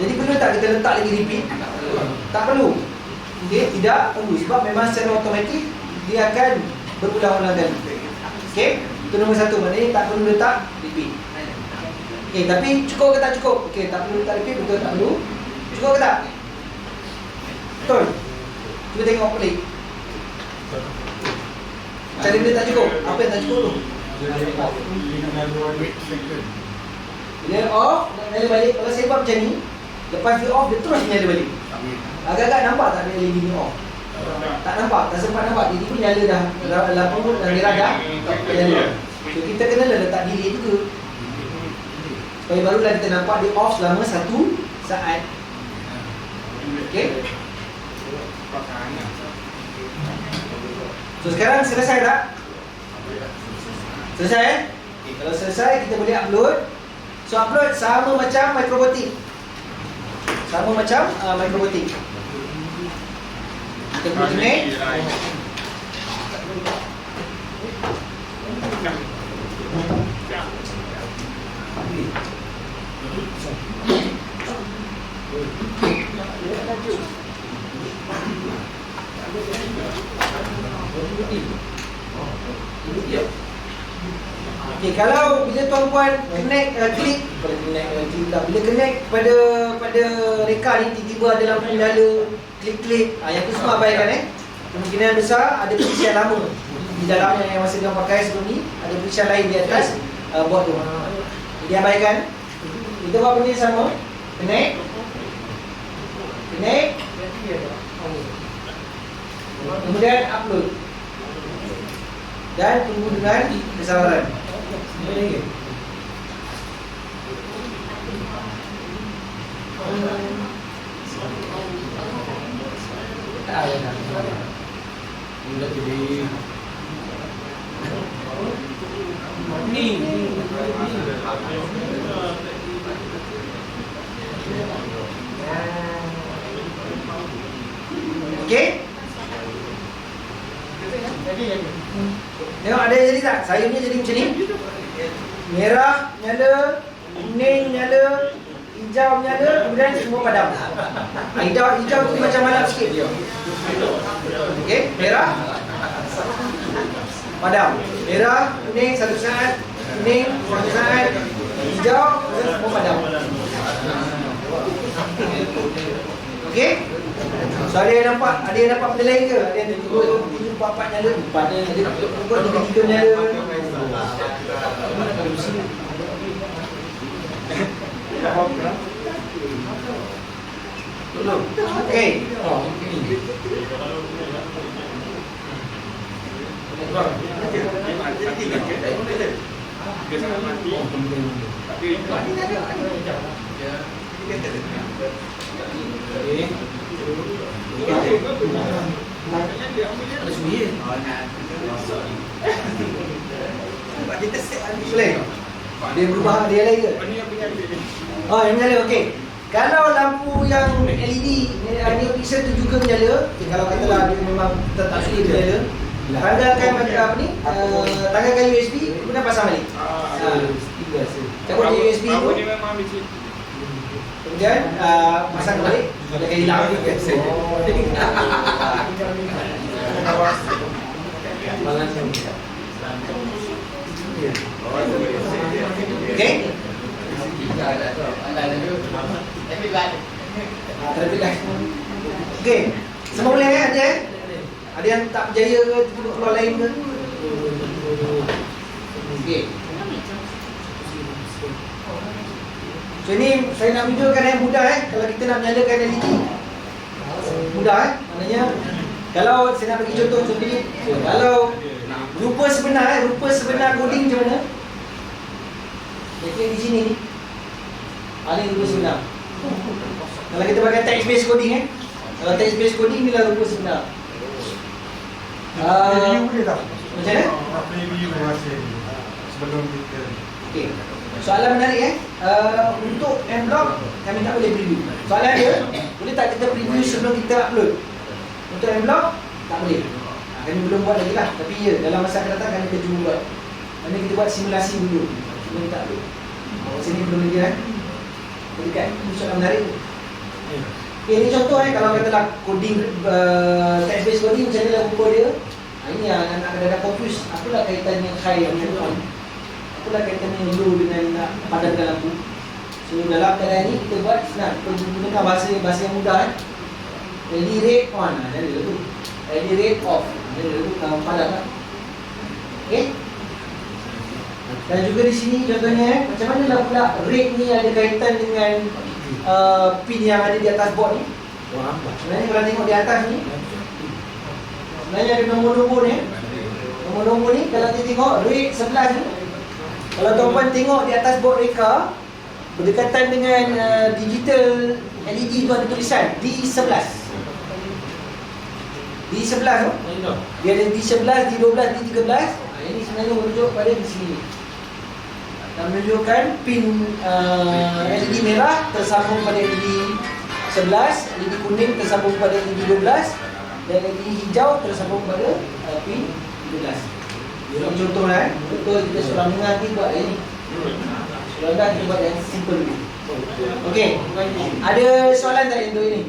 Jadi perlu tak kita letak lagi repeat? Tak perlu. Okay, tidak perlu sebab memang secara automatik dia akan berulang-ulang kali. Okay, itu nombor 1, maknanya tak perlu letak repeat. Okay, tapi cukup ke tak cukup? Okay, tak perlu letak repeat, betul tak perlu? Cukup ke tak? Betul? Cuba tengok pelik. Cara dia tak cukup. Apa yang tak cukup tu? Bila off, nak nyala balik. Kalau saya buat macam ni, lepas dia off, dia terus nyala balik. Agak-agak nampak tak dia LED ni off? Tak nampak, tak sempat nampak. Dia tiba nyala dah. Lampu pun dah dirada, tak nyala. So kita kena letak delay juga. Supaya barulah kita nampak dia off selama 1 saat. Okey? So sekarang selesai tak? Selesai eh? Okay, kalau selesai kita boleh upload. So upload sama macam microbotik. Sama macam microbotik. Kita perlu connect. Okey, kalau bila tuan-puan connect klik bila connect pada reka ni tiba-tiba ada lampu nyala, klik-klik, yang tu semua abaikan kemungkinan besar ada perisian lama di dalamnya yang masa dia pakai sebelum ni, ada perisian lain di atas board tu. Jadi abaikan. Kita buat benda sama. Connect. Kemudian upload. Dan tunggu dengan kesabaran. Okey? Tengok ada jadi tak? Sayurnya jadi macam ni. Merah nyala, kuning nyala, hijau nyala, kemudian semua padam. Hijau tu macam malap sikit. Okey, merah padam. Merah, kuning satu saat, kuning satu saat, hijau semua padam. Okey? So ada yang nampak benda lain ke? Ada yang tujuh, empat nyala, empat ada buat tiga nyala. Okey. Boleh? Dia berubah, dia lain ke? Oh, yang menyala, okey. Kalau lampu yang LED NeoPixel tu juga menyala, kalau katalah dia memang tak sudi menyala, tanggalkan apa ni? Tanggalkan USB, kemudian pasang balik. Cabut USB tu. Kemudian pasang balik, ada kali hilang juga. Okey. Terbilang. Okey. Semua boleh kan ada? Ada yang tak berjaya ke tiba-tiba keluar lain ke? Okey. So ini saya nak tunjukkan yang mudah kalau kita nak menyalakan LED. Mudah maknanya kalau saya nak bagi contoh ni, kalau rupa sebenar coding macam mana? Yang di sini ni. Ada rupa sebenar. Kalau kita pakai text based coding kalau text based coding ni lah rupa sebenar. Macam mana? Sebelum kita. Okey. Soalan menarik untuk M-Block kami tak boleh preview. Soalan dia, boleh tak kita preview sebelum kita upload? Untuk M-Block tak boleh. Kami belum buat lagi lah. Tapi ya, dalam masa akan datang kami akan cuba buat. Nanti kita buat simulasi dulu sebelum kita upload. Sini belum lagi dekat. Ini soalan menarik. Okay, ini contoh kalau katalah coding text based coding macam mana rupa dia. Ini yang anak kadang-kadang confuse. Apalah kaitannya high yang on? Apalah kaitannya low dengan nak padamkan lampu? So dalam keadaan ini kita buat senang. Kita gunakan bahasa yang mudah LED red on, jadi tu. LED red off, jadi tu padam lah. Okey. Dan juga di sini contohnya macam mana lah pula red ni ada kaitan dengan pin yang ada di atas board ni. Sebenarnya kalau tengok di atas ni, sebenarnya ada nombor-nombor ni. Nombor-nombor ni kalau kita tengok red 11 ni, kalau tuan-tuan tengok di atas board reka berdekatan dengan digital LED tu ada tulisan D11. D11 tu dia ada D11, D12, D13. Ini sebenarnya merujuk pada di sini. Dan menunjukkan pin LED merah tersambung pada LED 11, LED kuning tersambung pada LED 12 dan LED hijau tersambung pada pin 13. Ini contohlah contoh kita sudah mengerti buat ini. Sudah dah kita buat yang simple dulu. Okey. Ada soalan tak untuk ini?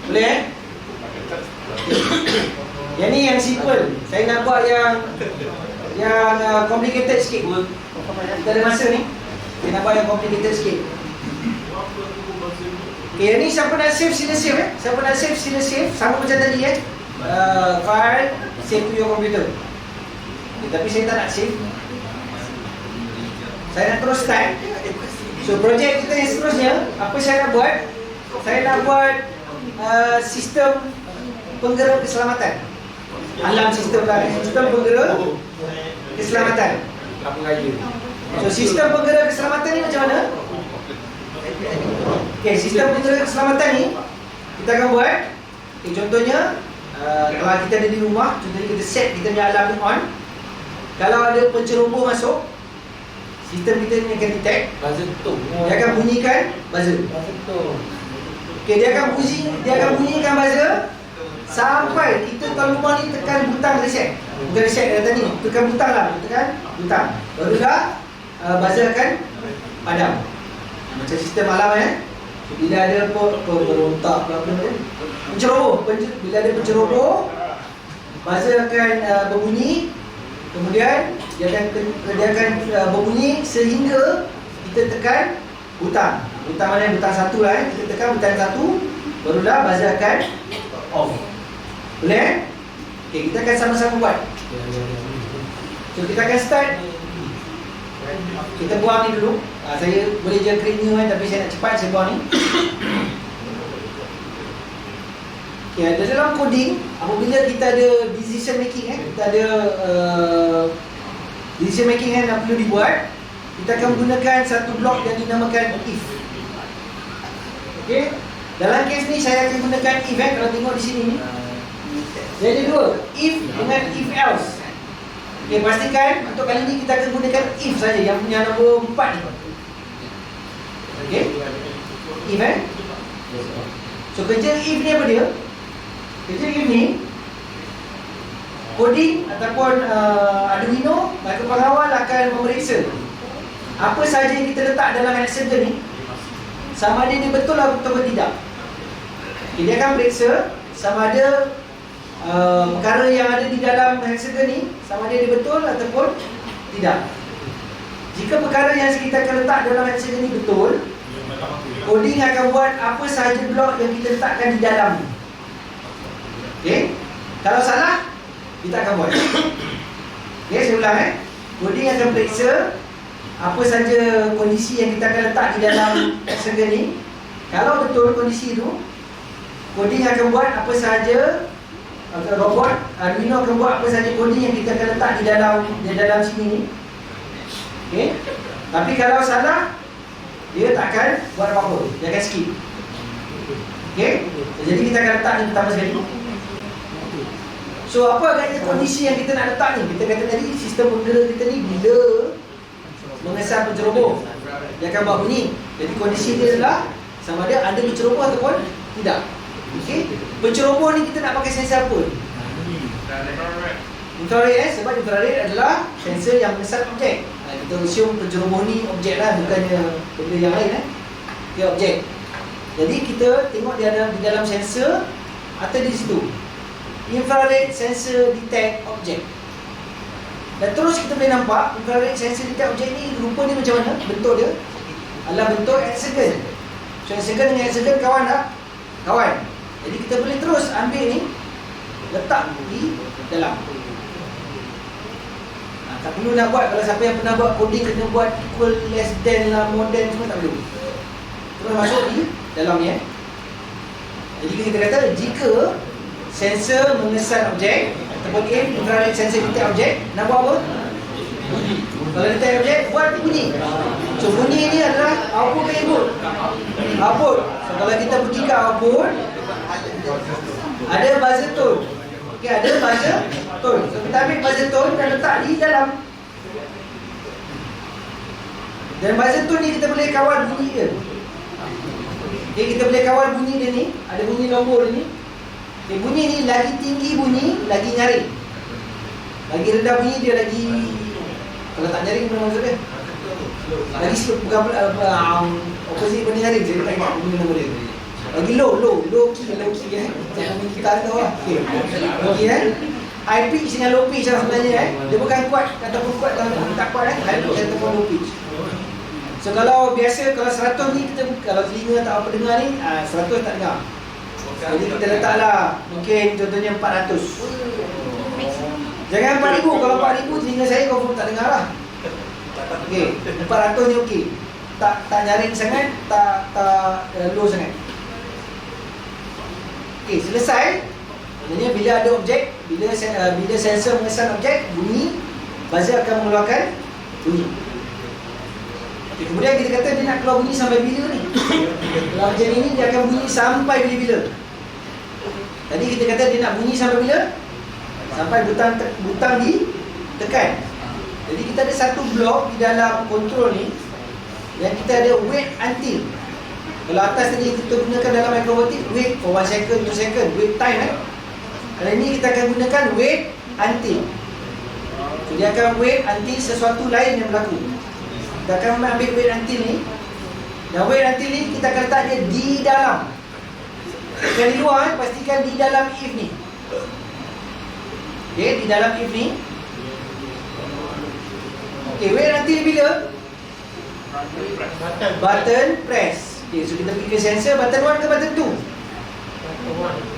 Boleh Yang ni yang simple. Saya nak buat yang complicated sikit. Kita ada masa ni. Saya nak buat yang complicated sikit. Okay, ni siapa nak save sila save Siapa nak save sila save. Sama macam tadi file save to your computer. Okay, tapi saya tak nak save. Saya nak terus start. So projek kita yang seterusnya, apa saya nak buat? Saya nak buat sistem penggerak keselamatan. Alam sistem lah, sistem penggerak keselamatan. So sistem penggerak keselamatan ni macam mana? Okay, sistem penggerak keselamatan ni kita akan buat. Okay, contohnya kalau kita ada di rumah, contohnya kita set kita punya alarm ni on. Kalau ada penceroboh masuk, sistem kita ni akan detect. Buzzer tu. Dia akan bunyikan buzzer. Okay, dia akan bunyikan buzzer sampai kita tuan rumah ni tekan butang reset. Bukan reset dari tadi, tekan butang lah, tekan butang. Barulah buzzer akan padam. Macam sistem alarm bila ada pemberontak penceroboh, bila ada penceroboh, buzzer akan berbunyi. Kemudian dia akan berbunyi sehingga kita tekan butang. Butang mana? Butang satu lah. Kita tekan butang satu, barulah buzzer akan off. Boleh? Okay, kita akan sama-sama buat. So kita akan start. Kita buang ni dulu. Saya boleh je create new tapi saya nak cepat, saya buang ni. Okay, dalam coding, apabila kita ada decision making kita ada decision making yang perlu dibuat, kita akan menggunakan satu blok yang dinamakan if. Okey. Dalam kes ni saya akan gunakan if kalau tengok di sini ni. Dia ada dua, if dengan if else. Okey, pastikan untuk kali ni kita akan gunakan if saja yang punya nombor 4 ni. Okey. If So kerja if ni apa dia? Kerja if ni coding ataupun Arduino micropengawal akan memeriksa apa sahaja yang kita letak dalam hexagon ni, sama ada dia betul atau tidak. Okay, dia akan periksa sama ada perkara yang ada di dalam hexagon ni sama ada dia betul ataupun tidak. Jika perkara yang kita akan letak dalam hexagon ni betul, coding akan buat apa sahaja blok yang kita letakkan di dalam ni. Okay. Kalau salah, kita akan buat. Okay, saya ulang coding akan periksa apa saja kondisi yang kita akan letak di dalam hexagon ni. Kalau betul kondisi itu, coding akan buat apa sahaja, robot Arduino akan buat apa sahaja coding yang kita akan letak di dalam sini ni. Okay. Tapi kalau salah, dia tak akan buat apa-apa, dia akan skip. Okay. Jadi kita akan letak ni pertama sekali. So apa agaknya kondisi yang kita nak letak ni? Kita kata tadi sistem penggerak kita ni bila mengesan penceroboh, dia akan buat bunyi. Jadi kondisi dia adalah sama ada penceroboh ataupun tidak. Okey. Penceroboh ni kita nak pakai sensor apa? Infrared sebab infrared adalah sensor yang mengesan objek. Kita assume penceroboh ni objek lah, bukannya benda yang lain dia objek. Jadi kita tengok dia ada di dalam sensor atau di situ. Infrared sensor detect object. Dan terus kita boleh nampak infrared sensor detect object ni rupa dia macam mana, bentuk dia adalah bentuk hexagon. So hexagon dengan hexagon kawan tak? Kawan. Jadi kita boleh terus ambil ni, letak di dalam. Tak perlu nak buat, kalau siapa yang pernah buat coding kena buat equal, less than lah, more than, semua tak perlu. Terus masuk di dalam ni. Jadi kita kata jika sensor mengesan objek ataupun infrared sensor detect objek, nak buat apa? Bunyi. Kalau detect objek, buat bunyi. So bunyi ni adalah output ke input? Output. So kalau kita pergi ke output, ada buzzer tone. Okey, ada buzzer tone. So kita ambil buzzer tone dan letak di dalam. Dan buzzer tone ni kita boleh kawal bunyi dia. Okey, kita boleh kawal bunyi dia ni. Ada bunyi nombor dia ni. Okey, bunyi ni lagi tinggi bunyi, lagi nyaring. Lagi rendah bunyi dia lagi, kalau tak nyaring apa maksud dia? Lagi slow, bukan opposite bunyi nyaring. Saya tak ingat bunyi nombor dia. Lagi low key Jangan kita tahu lah. Okey high pitch dengan low pitch lah sebenarnya Dia bukan kuat ataupun kuat ataupun tak kuat high pitch ataupun low pitch. So kalau biasa, kalau 100 ni kita, kalau telinga tak apa dengar ni, 100 tak dengar. Jadi kita letaklah mungkin contohnya 400. Jangan 4000, kalau 4000 telinga saya confirm tak dengar lah. Okey, 400 ni okey. Tak nyaring sangat, tak low sangat. Okey, selesai. Maksudnya bila ada objek, bila sensor mengesan objek, bunyi, buzzer akan mengeluarkan bunyi. Okay, kemudian kita kata dia nak keluar bunyi sampai bila ni? Kalau macam ini dia akan bunyi sampai bila-bila. Tadi kita kata dia nak bunyi sampai bila? Sampai butang ditekan. Jadi kita ada satu blok di dalam kontrol ni yang kita ada wait until. Kalau atas tadi kita gunakan dalam micromotive, wait for 1 second, 2 second, wait time Kalau ini kita akan gunakan wait until. So dia akan wait until sesuatu lain yang berlaku. Kita akan ambil wait until ni. Dan wait until ni kita akan letak dia di dalam. Bukan di luar, pastikan di dalam if ni. Okay, di dalam if ni. Okay, wait until bila? Button press. Okay, so kita pergi ke sensor, button 1 ke button 2?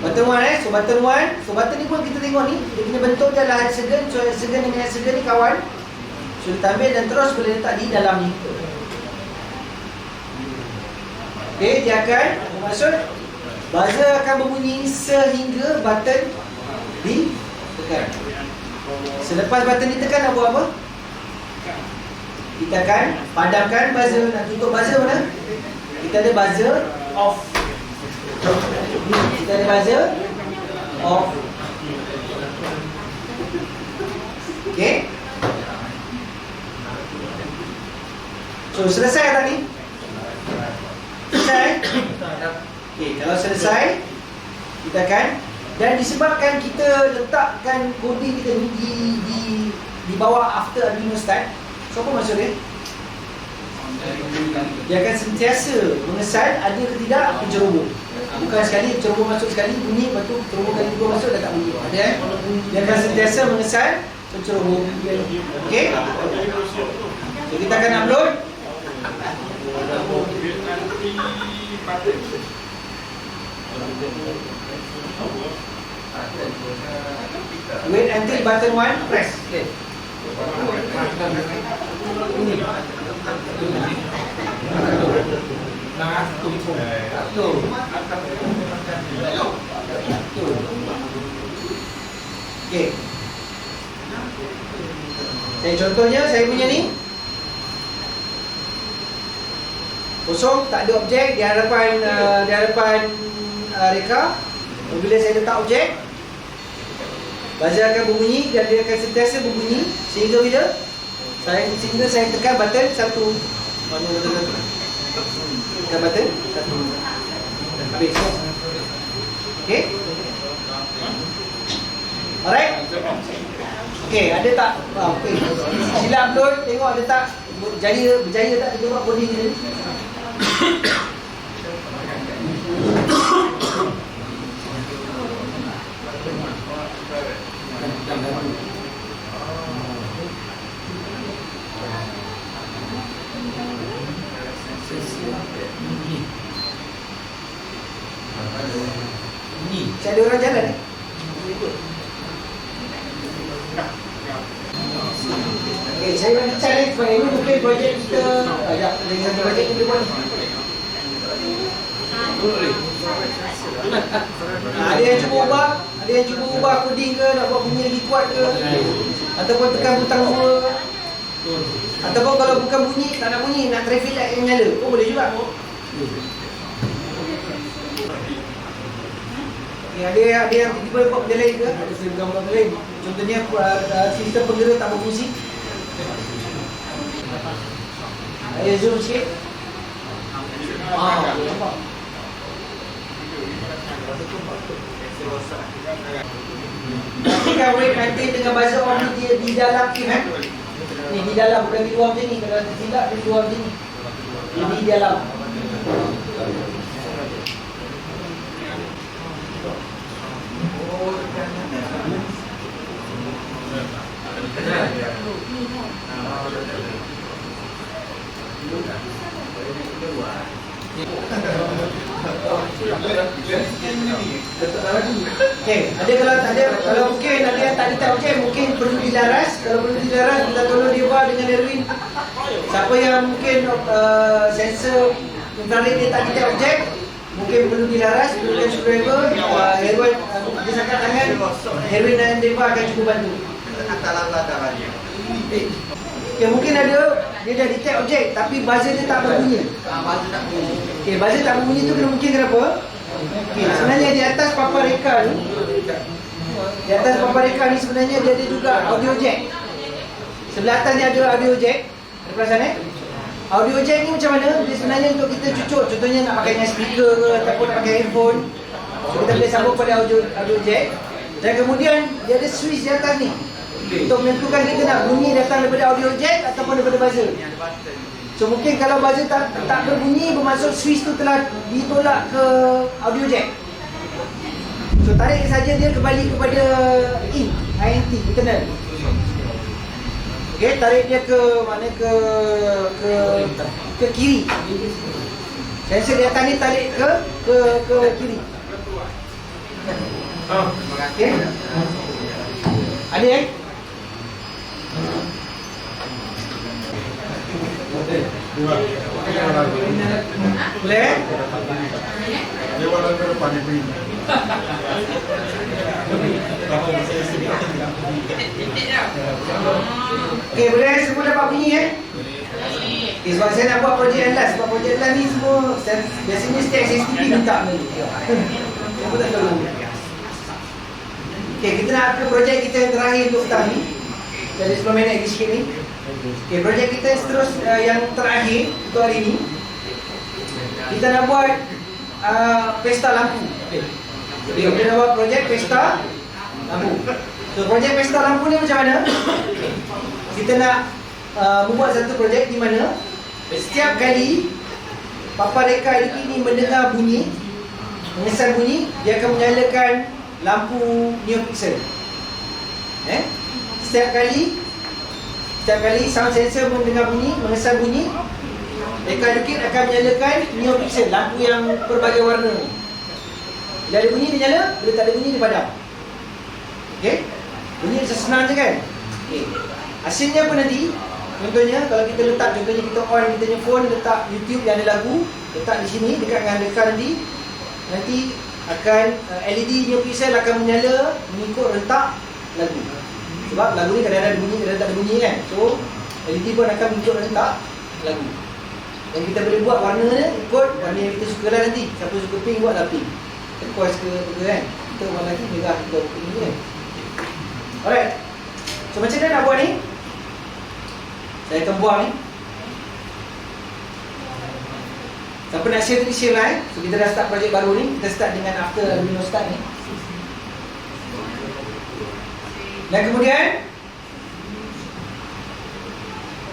Button 1 so button 1. So button ni pun kita tengok ni, dia punya bentuk dia adalah hexagon. So hexagon dengan hexagon ni kawan. So kita ambil dan terus boleh letak di dalam ni. Okay, dia akan, maksud buzzer akan berbunyi sehingga button ditekan. Selepas button ditekan nak buat apa? Kita akan padamkan buzzer. Nak tutup buzzer mana? Kita ada buzzer off. Kita ada buzzer off. Okay. So selesai tak ni? Selesai? Okay, kalau selesai kita akan, dan disebabkan kita letakkan coding kita ni di bawah after Arduino start. So apa maksud dia? Dia akan sentiasa mengesan ada ke tidak penceroboh. Bukan sekali penceroboh masuk sekali bunyi, lepas tu penceroboh kali kedua masuk dah tak bunyi. Ada Dia akan sentiasa mengesan penceroboh. Okey? So kita akan upload. Wait until button 1 press. Okay. Okey. Contohnya saya punya ni kosong, tak ada objek di hadapan reka. Bila saya letak objek, buzzer akan berbunyi dan dia akan sentiasa berbunyi sehingga bila saya tekan button 1. Mana button 1? Tekan button 1. Habis. Okey. Alright. Okey, ada tak? Okey. Sila upload, tengok ada tak berjaya tak kita buat coding ni. Saya ada orang jalan Okay, saya nak challenge sebab ini mungkin projek kita dengan satu projek kita buat ada yang cuba ubah coding ke, nak buat bunyi lagi kuat ke, ataupun tekan butang 2, ataupun kalau bukan bunyi, tak nak bunyi, nak traffic light yang nyala pun boleh juga. Ada yang tiba-tiba buat benda lain ke, ada saya bukan benda lain. Contohnya sistem penggerak tak berfungsi. Saya zoom sikit. Nampak. Pastikan wave nanti dengan buzzer on ni di dalam kan? Ni di dalam, bukan di luar macam ni. Kalau tidak di luar macam ni. Ini di dalam. Okey, kalau mungkin ada yang tak detail okey, mungkin perlu dilaras. Kalau perlu dilaras, kita tolong dia buat dengan Erwin. Siapa yang mungkin sensor infrared dia tak detail objek, mungkin perlu dilaras, perlukan screwdriver. Erwin dia sangkat tangan, Erwin dan Deva akan cuba bantu. Okay, mungkin ada dia dah detect objek tapi buzzer dia tak berbunyi. Okey, buzzer tak berbunyi tu mungkin kenapa? Okey, sebenarnya di atas papan reka ni, sebenarnya dia ada juga audio jack. Sebelah atas ni ada audio jack. Ada perasan Audio jack ni macam mana? Dia sebenarnya untuk kita cucuk, contohnya nak pakai dengan speaker ke ataupun nak pakai earphone. So, kita boleh sambung pada audio jack. Dan kemudian dia ada switch di atas ni untuk menentukan kita nak bunyi datang daripada audio jack ataupun daripada buzzer. So mungkin kalau buzzer tak berbunyi, bermaksud switch tu telah ditolak ke audio jack. So tarik saja dia kembali kepada INT, internal. Okey, tarik dia ke mana, ke kiri. Sensor di atas ni tarik ke kiri. Okey. Ada boleh? Dia walau terpadu ini. Okey, boleh semua dapat bunyi Okay, sebab saya nak buat projek Atlas. Sebab projek Atlas ni semua biasanya setiap SSTP minta ni. Apa tak tahu. Okey, kita nak ke projek kita yang terakhir untuk petang ni. Jadi 10 minit lagi sikit ni. Okey, projek kita yang terakhir untuk hari ni, kita nak buat pesta lampu. Jadi kita nak buat projek pesta lampu. So projek pesta lampu ni macam mana? Kita nak membuat satu projek di mana setiap kali papan reka LED ni mendengar bunyi, mengesan bunyi, dia akan menyalakan lampu neopixel. Setiap kali sound sensor mendengar bunyi, mengesan bunyi, reka dikit akan menyalakan neopixel, lampu yang berbagai warna. Bila ada bunyi dia nyala, bila tak ada bunyi dia padam. Okey? Bunyi senang je kan? Okey. Hasilnya apa nanti? Contohnya kalau kita letak, contohnya kita on kita punya phone, letak YouTube yang ada lagu, letak di sini dekat dengan reka nanti akan LED neopixel akan menyala mengikut rentak lagu. Sebab lagu ni kadang-kadang ada bunyi, kadang-kadang tak ada bunyi kan. So LED pun akan mengikut rentak lagu. Dan kita boleh buat warnanya ikut warna yang kita suka lah nanti. Siapa suka pink buatlah pink, turquoise ke kan. Kita buat lagi merah, kita buat ini kan. Alright. So macam mana nak buat ni? Saya akan buang ni. Siapa nak share tu share lah So kita dah start projek baru ni. Kita start dengan after Arduino start ni. Dan kemudian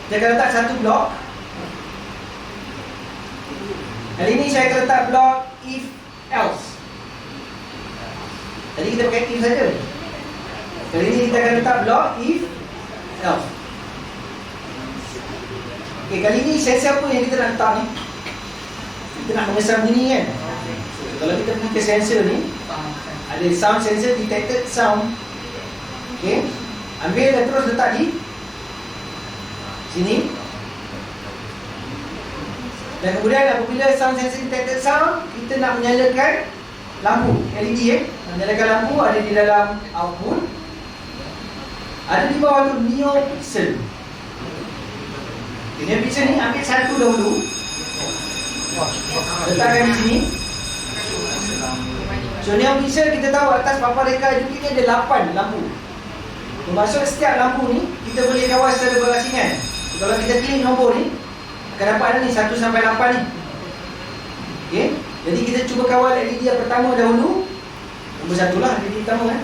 saya akan letak satu blok. Kali ini saya akan letak blok if else. Tadi kita pakai if saja. Kali ini kita akan letak blok if else. Okey, kali ini sensor apa yang kita nak letak ni? Kita nak mengesan bunyi kan. So, kalau kita pergi ke sensor ni, ada sound sensor, detected sound. Okey, ambil dan terus letak di sini. Dan kemudian apabila sound sensor detected sound, kita nak menyalakan lampu LED. Menyalakan lampu ada di dalam output. Ada di bawah tu NeoPixel. NeoPixel ni ambil satu dahulu, letakkan di sini. So NeoPixel kita tahu atas papan reka UV ni ada 8 lampu. Bermaksud setiap lampu ni kita boleh kawal secara berasingan. Kalau kita klik nombor ni, akan dapat ada ni 1 sampai 8 ni. Okey, jadi kita cuba kawal LED yang pertama dahulu. Nombor 1 lah LED pertama kan.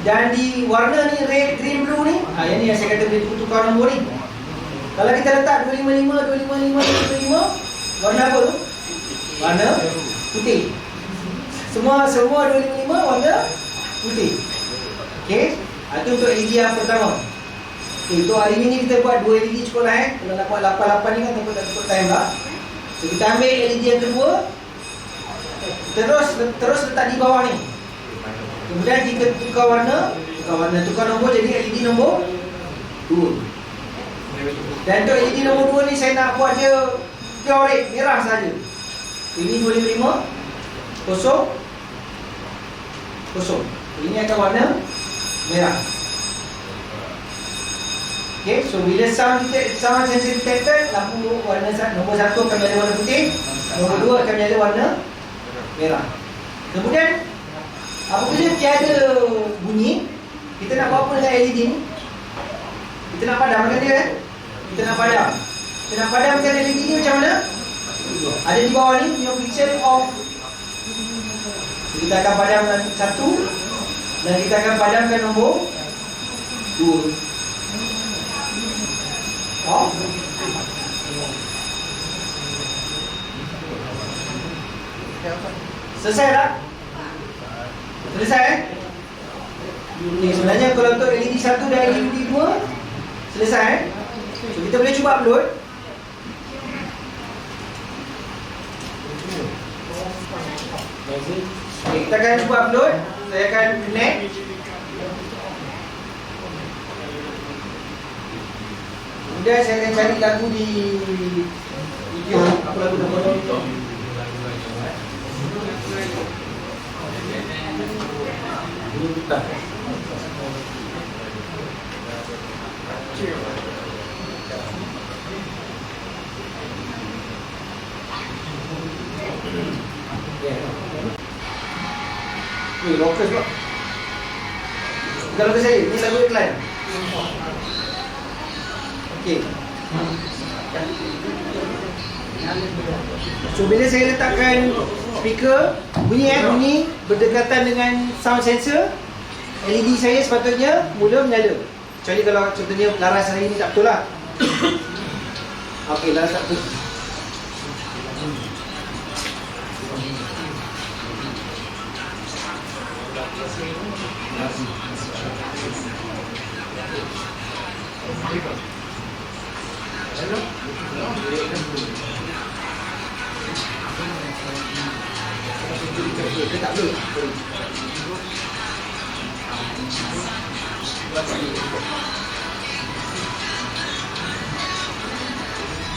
Dan di warna ni red, green, blue ni, yang ni yang saya kata boleh tukar nombor ni. Kalau kita letak 255, 255, 255, warna apa tu? Warna putih. Semua 255 warna putih. Okey, itu untuk LED yang pertama. Okay, untuk hari ni kita buat 2 LED cukup lah. Kalau nak buat 8-8 ni kan tak cukup time lah. So kita ambil LED yang kedua, terus letak di bawah ni. Kemudian kita tukar nombor jadi LED nombor 2. Dan untuk LED nombor 2 ni saya nak buat dia pure red, merah saja. Ini 255 kosong. Ini akan warna merah. Okay, so bila sound sensor detected, lampu warna nombor 1 akan menyala warna putih, nombor 2 akan menyala warna merah. Kemudian apabila tiada bunyi, kita nak buat apa dengan LED ni? Kita nak padamkan dia kan? Kita nak padamkan LED ni macam mana? Ada di bawah ni, NeoPixel off. Kita akan padamkan 1 dan kita akan padamkan nombor 2. Off. Selesai tak? Selesai ni sebenarnya kalau untuk LED 1 dan LED 2 selesai. So kita boleh cuba upload. Okay, kita akan cuba upload. Saya akan connect. Kemudian saya akan cari lagu di video. Apa lagu nama tu? Tak. Ni rockers pula. Bukan lagu saya, ni lagu iklan. Okey. So bila saya letakkan speaker, bunyi berdekatan dengan sound sensor, LED saya sepatutnya mula menyala. Kecuali kalau contohnya laras saya ni tak betul lah. Okey, laras tak betul. Tak betul.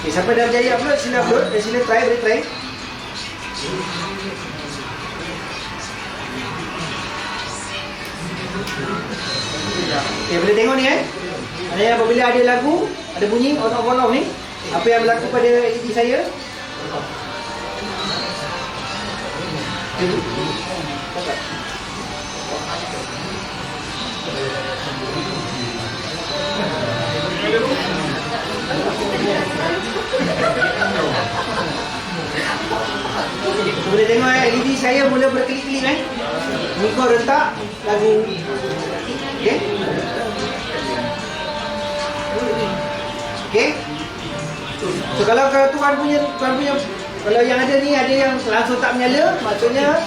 Okay, siapa dah berjaya upload, sila upload dan sila try, boleh try. Okay, boleh tengok ni Maknanya apabila ada lagu, ada bunyi on off ni, apa yang berlaku pada LED saya. Boleh tengok LED saya mula berkelip-kelip Mengikut rentak lagu. Okey. Okey. So kalau tuan punya kalau yang ada ni ada yang langsung tak menyala, maksudnya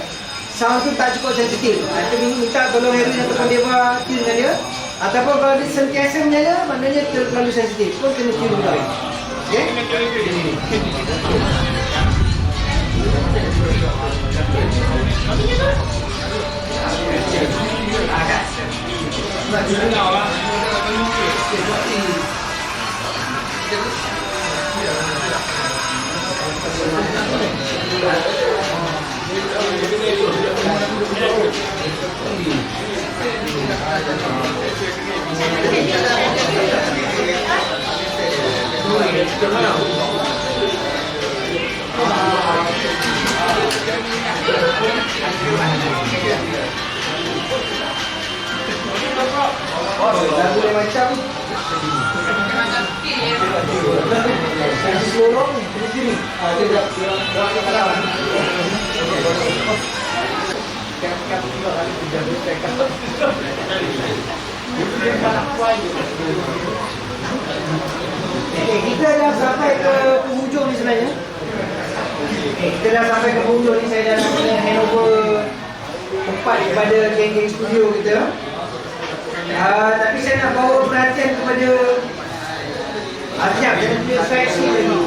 sound tu tak cukup sensitif. Kita minta tolong Harry ataupun Deva tune dengan dia. Ataupun kalau dia sentiasa menyala, maknanya terlalu sensitif. Pun kena tune juga. Okey. Lagu lain macam Kasih lorong ni, kena sini. Tidak. Kita dah sampai ke penghujung ni sebenarnya. Kita dah sampai ke penghujung ni. Saya dah nak handover tempat kepada geng-geng studio kita. Tapi saya nak bawa perhatian kepada Sekejap, jangan punya slide sini lagi.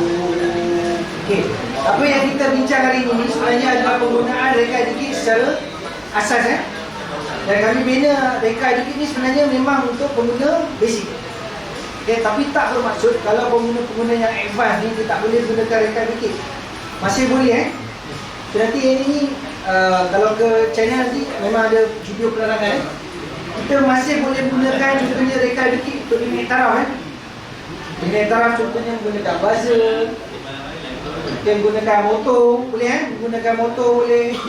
Okey, apa yang kita bincang hari ini sebenarnya adalah penggunaan reka dikit secara asas. Dan kami bina reka dikit ni sebenarnya memang untuk pengguna basic. Okey, tapi tak bermaksud kalau pengguna-pengguna yang advance ni dia tak boleh gunakan reka dikit. Masih boleh So, nanti ini kalau ke channel nanti memang ada video penerangan Kita masih boleh gunakan contohnya reka dikit untuk minit taraf Minit taraf contohnya menggunakan buzzer, kita menggunakan motor, boleh menggunakan motor boleh.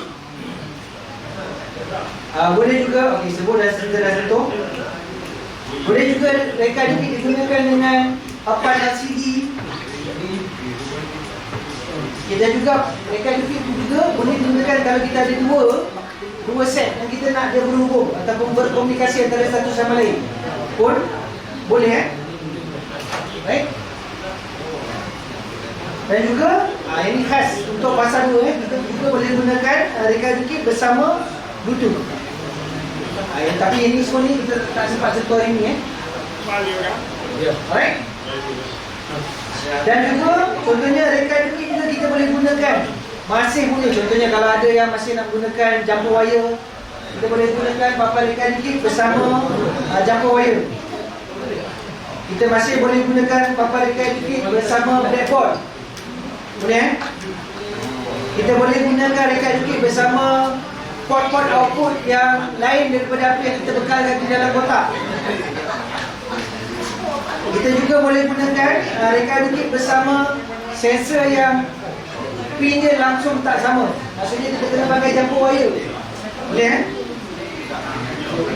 Boleh juga, okey sebut dah sentuh. Boleh juga reka dikit digunakan dengan papan LCD. Kita juga reka dikit juga boleh digunakan kalau kita ada dua set yang kita nak dia berhubung ataupun berkomunikasi antara satu sama lain. Pun boleh Baik. Dan juga ini khas untuk pasal 2 kita juga boleh gunakan reka dikit bersama Bluetooth. Tapi ini semua ni kita tak sempat sentuh hari ni Alright. Dan juga contohnya reka dikit juga kita boleh gunakan. Masih boleh contohnya kalau ada yang masih nak gunakan jumper wire, kita boleh gunakan papan reka dikit bersama jumper wire. Kita masih boleh gunakan papan reka dikit bersama blackboard. Boleh Kita boleh gunakan reka dikit bersama port-port output yang lain daripada apa yang kita bekalkan di dalam kotak. Kita juga boleh gunakan reka dikit bersama sensor yang pin dia langsung tak sama. Maksudnya kita kena pakai jumper wire. Boleh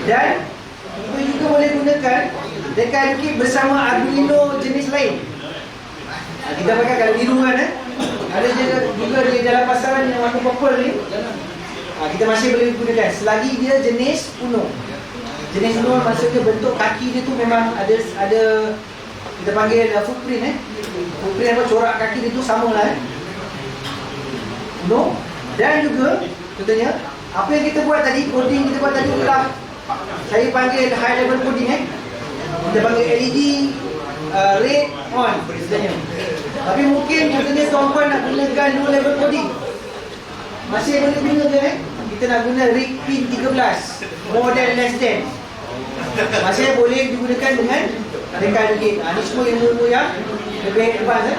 Dan kita juga boleh gunakan reka dikit bersama Arduino jenis lain. Kita pakai kalau biru Ada juga di dalam pasaran yang warna purple ni. Kita masih boleh gunakan selagi dia jenis Uno. Jenis Uno maksudnya bentuk kaki dia tu memang ada kita panggil footprint Footprint apa corak kaki dia tu samalah Uno. Dan juga contohnya apa yang kita buat tadi, coding kita buat tadi adalah saya panggil high level coding Kita panggil LED red on contohnya. Tapi mungkin contohnya tuan-tuan nak gunakan low level coding, masih boleh gunakan kita nak guna rig pin 13 more than less than, masih boleh digunakan dengan reka dikit. Ini semua ilmu yang lebih advance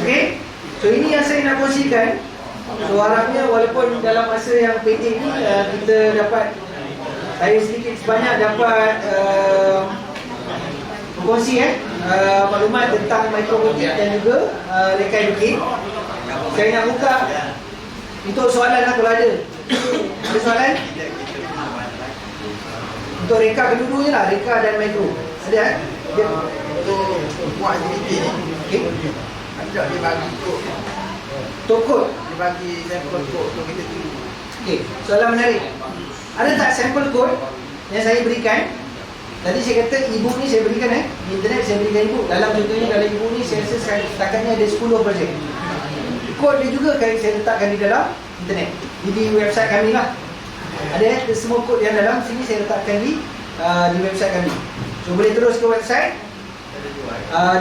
Okay. So ini yang saya nak kongsikan. So harapnya walaupun dalam masa yang pendek ni kita dapat, saya sedikit sebanyak dapat berkongsi maklumat tentang microcontroller dan juga reka dikit. Saya nak buka untuk soalan kalau ada. Ada soalan? Untuk reka kedua-duanya lah, reka dan micro. Ada buat aktiviti ni. Okey. Ada dia bagi kod. Tokod. Dia bagi sampel kod untuk kita tunggu. Okey, soalan menarik. Ada tak sampel kod yang saya berikan? Tadi saya kata e-book ni saya berikan di internet saya berikan e-book. Dalam contohnya dalam e-book ni saya rasa setakatnya ada 10 projek. Kod dia juga saya letakkan di dalam internet. Di website kami lah. Ada semua kod yang dalam sini saya letakkan di website kami. So boleh terus ke website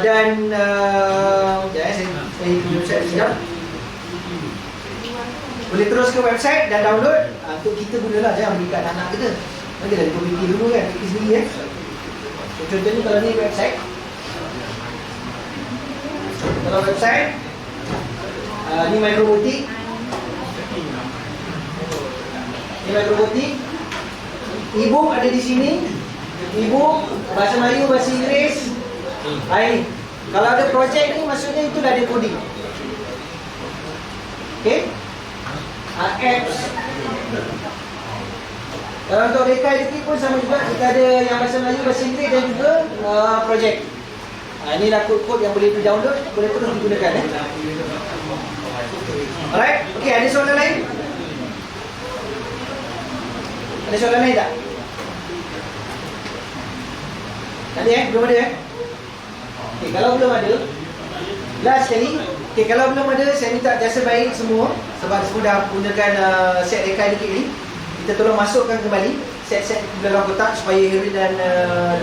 dan saya pergi website sekejap. Boleh terus ke website dan download untuk kita gunalah, jangan berikan anak kita. Bagi dah dia fikir dulu kan, fikir sendiri So, contohnya kalau ni website. Kalau website Ini mikrobotik. Ini mikrobotik. Ibu ada di sini. Ibu bahasa Melayu, bahasa Inggeris. Ini. Kalau ada projek ni maksudnya itu dah ada coding. Okey? Apps. Kalau untuk reka edukasi pun sama juga, kita ada yang bahasa Melayu, bahasa Inggeris dan juga projek. Ini dah kod-kod yang boleh di-download, boleh terus digunakan. Alright, okey, ada soalan lain? Ada soalan lain tak? Ada belum ada okey, kalau belum ada, last sekali. Okey, kalau belum ada, saya minta jasa baik semua sebab semua dah gunakan set reka edukasi ni. Kita tolong masukkan kembali set-set dalam kotak supaya Harry dan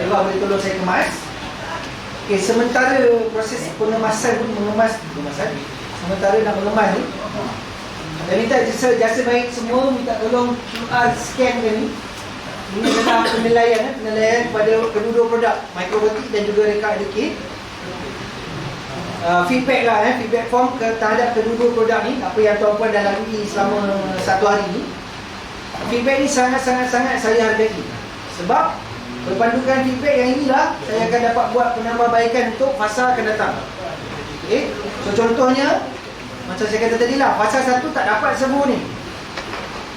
Dewa boleh tolong saya kemas. Okey, sementara proses pengemasan, sementara nak mengemas ni, saya minta jasa baik semua, minta tolong QR scan ni. Ini adalah penilaian kepada kedua-dua produk, mikrobotik dan juga reka edukasi. Feedback lah, feedback form terhadap kedua-dua produk ni, apa yang tuan-puan dah lalui selama 1 hari ni. Feedback ni sangat-sangat saya hargai. Sebab berpandukan feedback yang inilah saya akan dapat buat penambahbaikan untuk fasa akan datang. Okay? So contohnya macam saya kata tadi lah, fasa 1 tak dapat servo ni.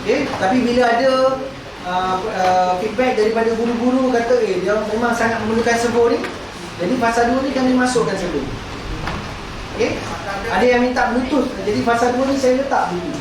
Okay? Tapi bila ada feedback daripada guru-guru kata dia memang sangat memerlukan servo ni, jadi fasa 2 ni kami masukkan servo. Okay? Ada yang minta Bluetooth, jadi fasa 2 ni saya letak Bluetooth.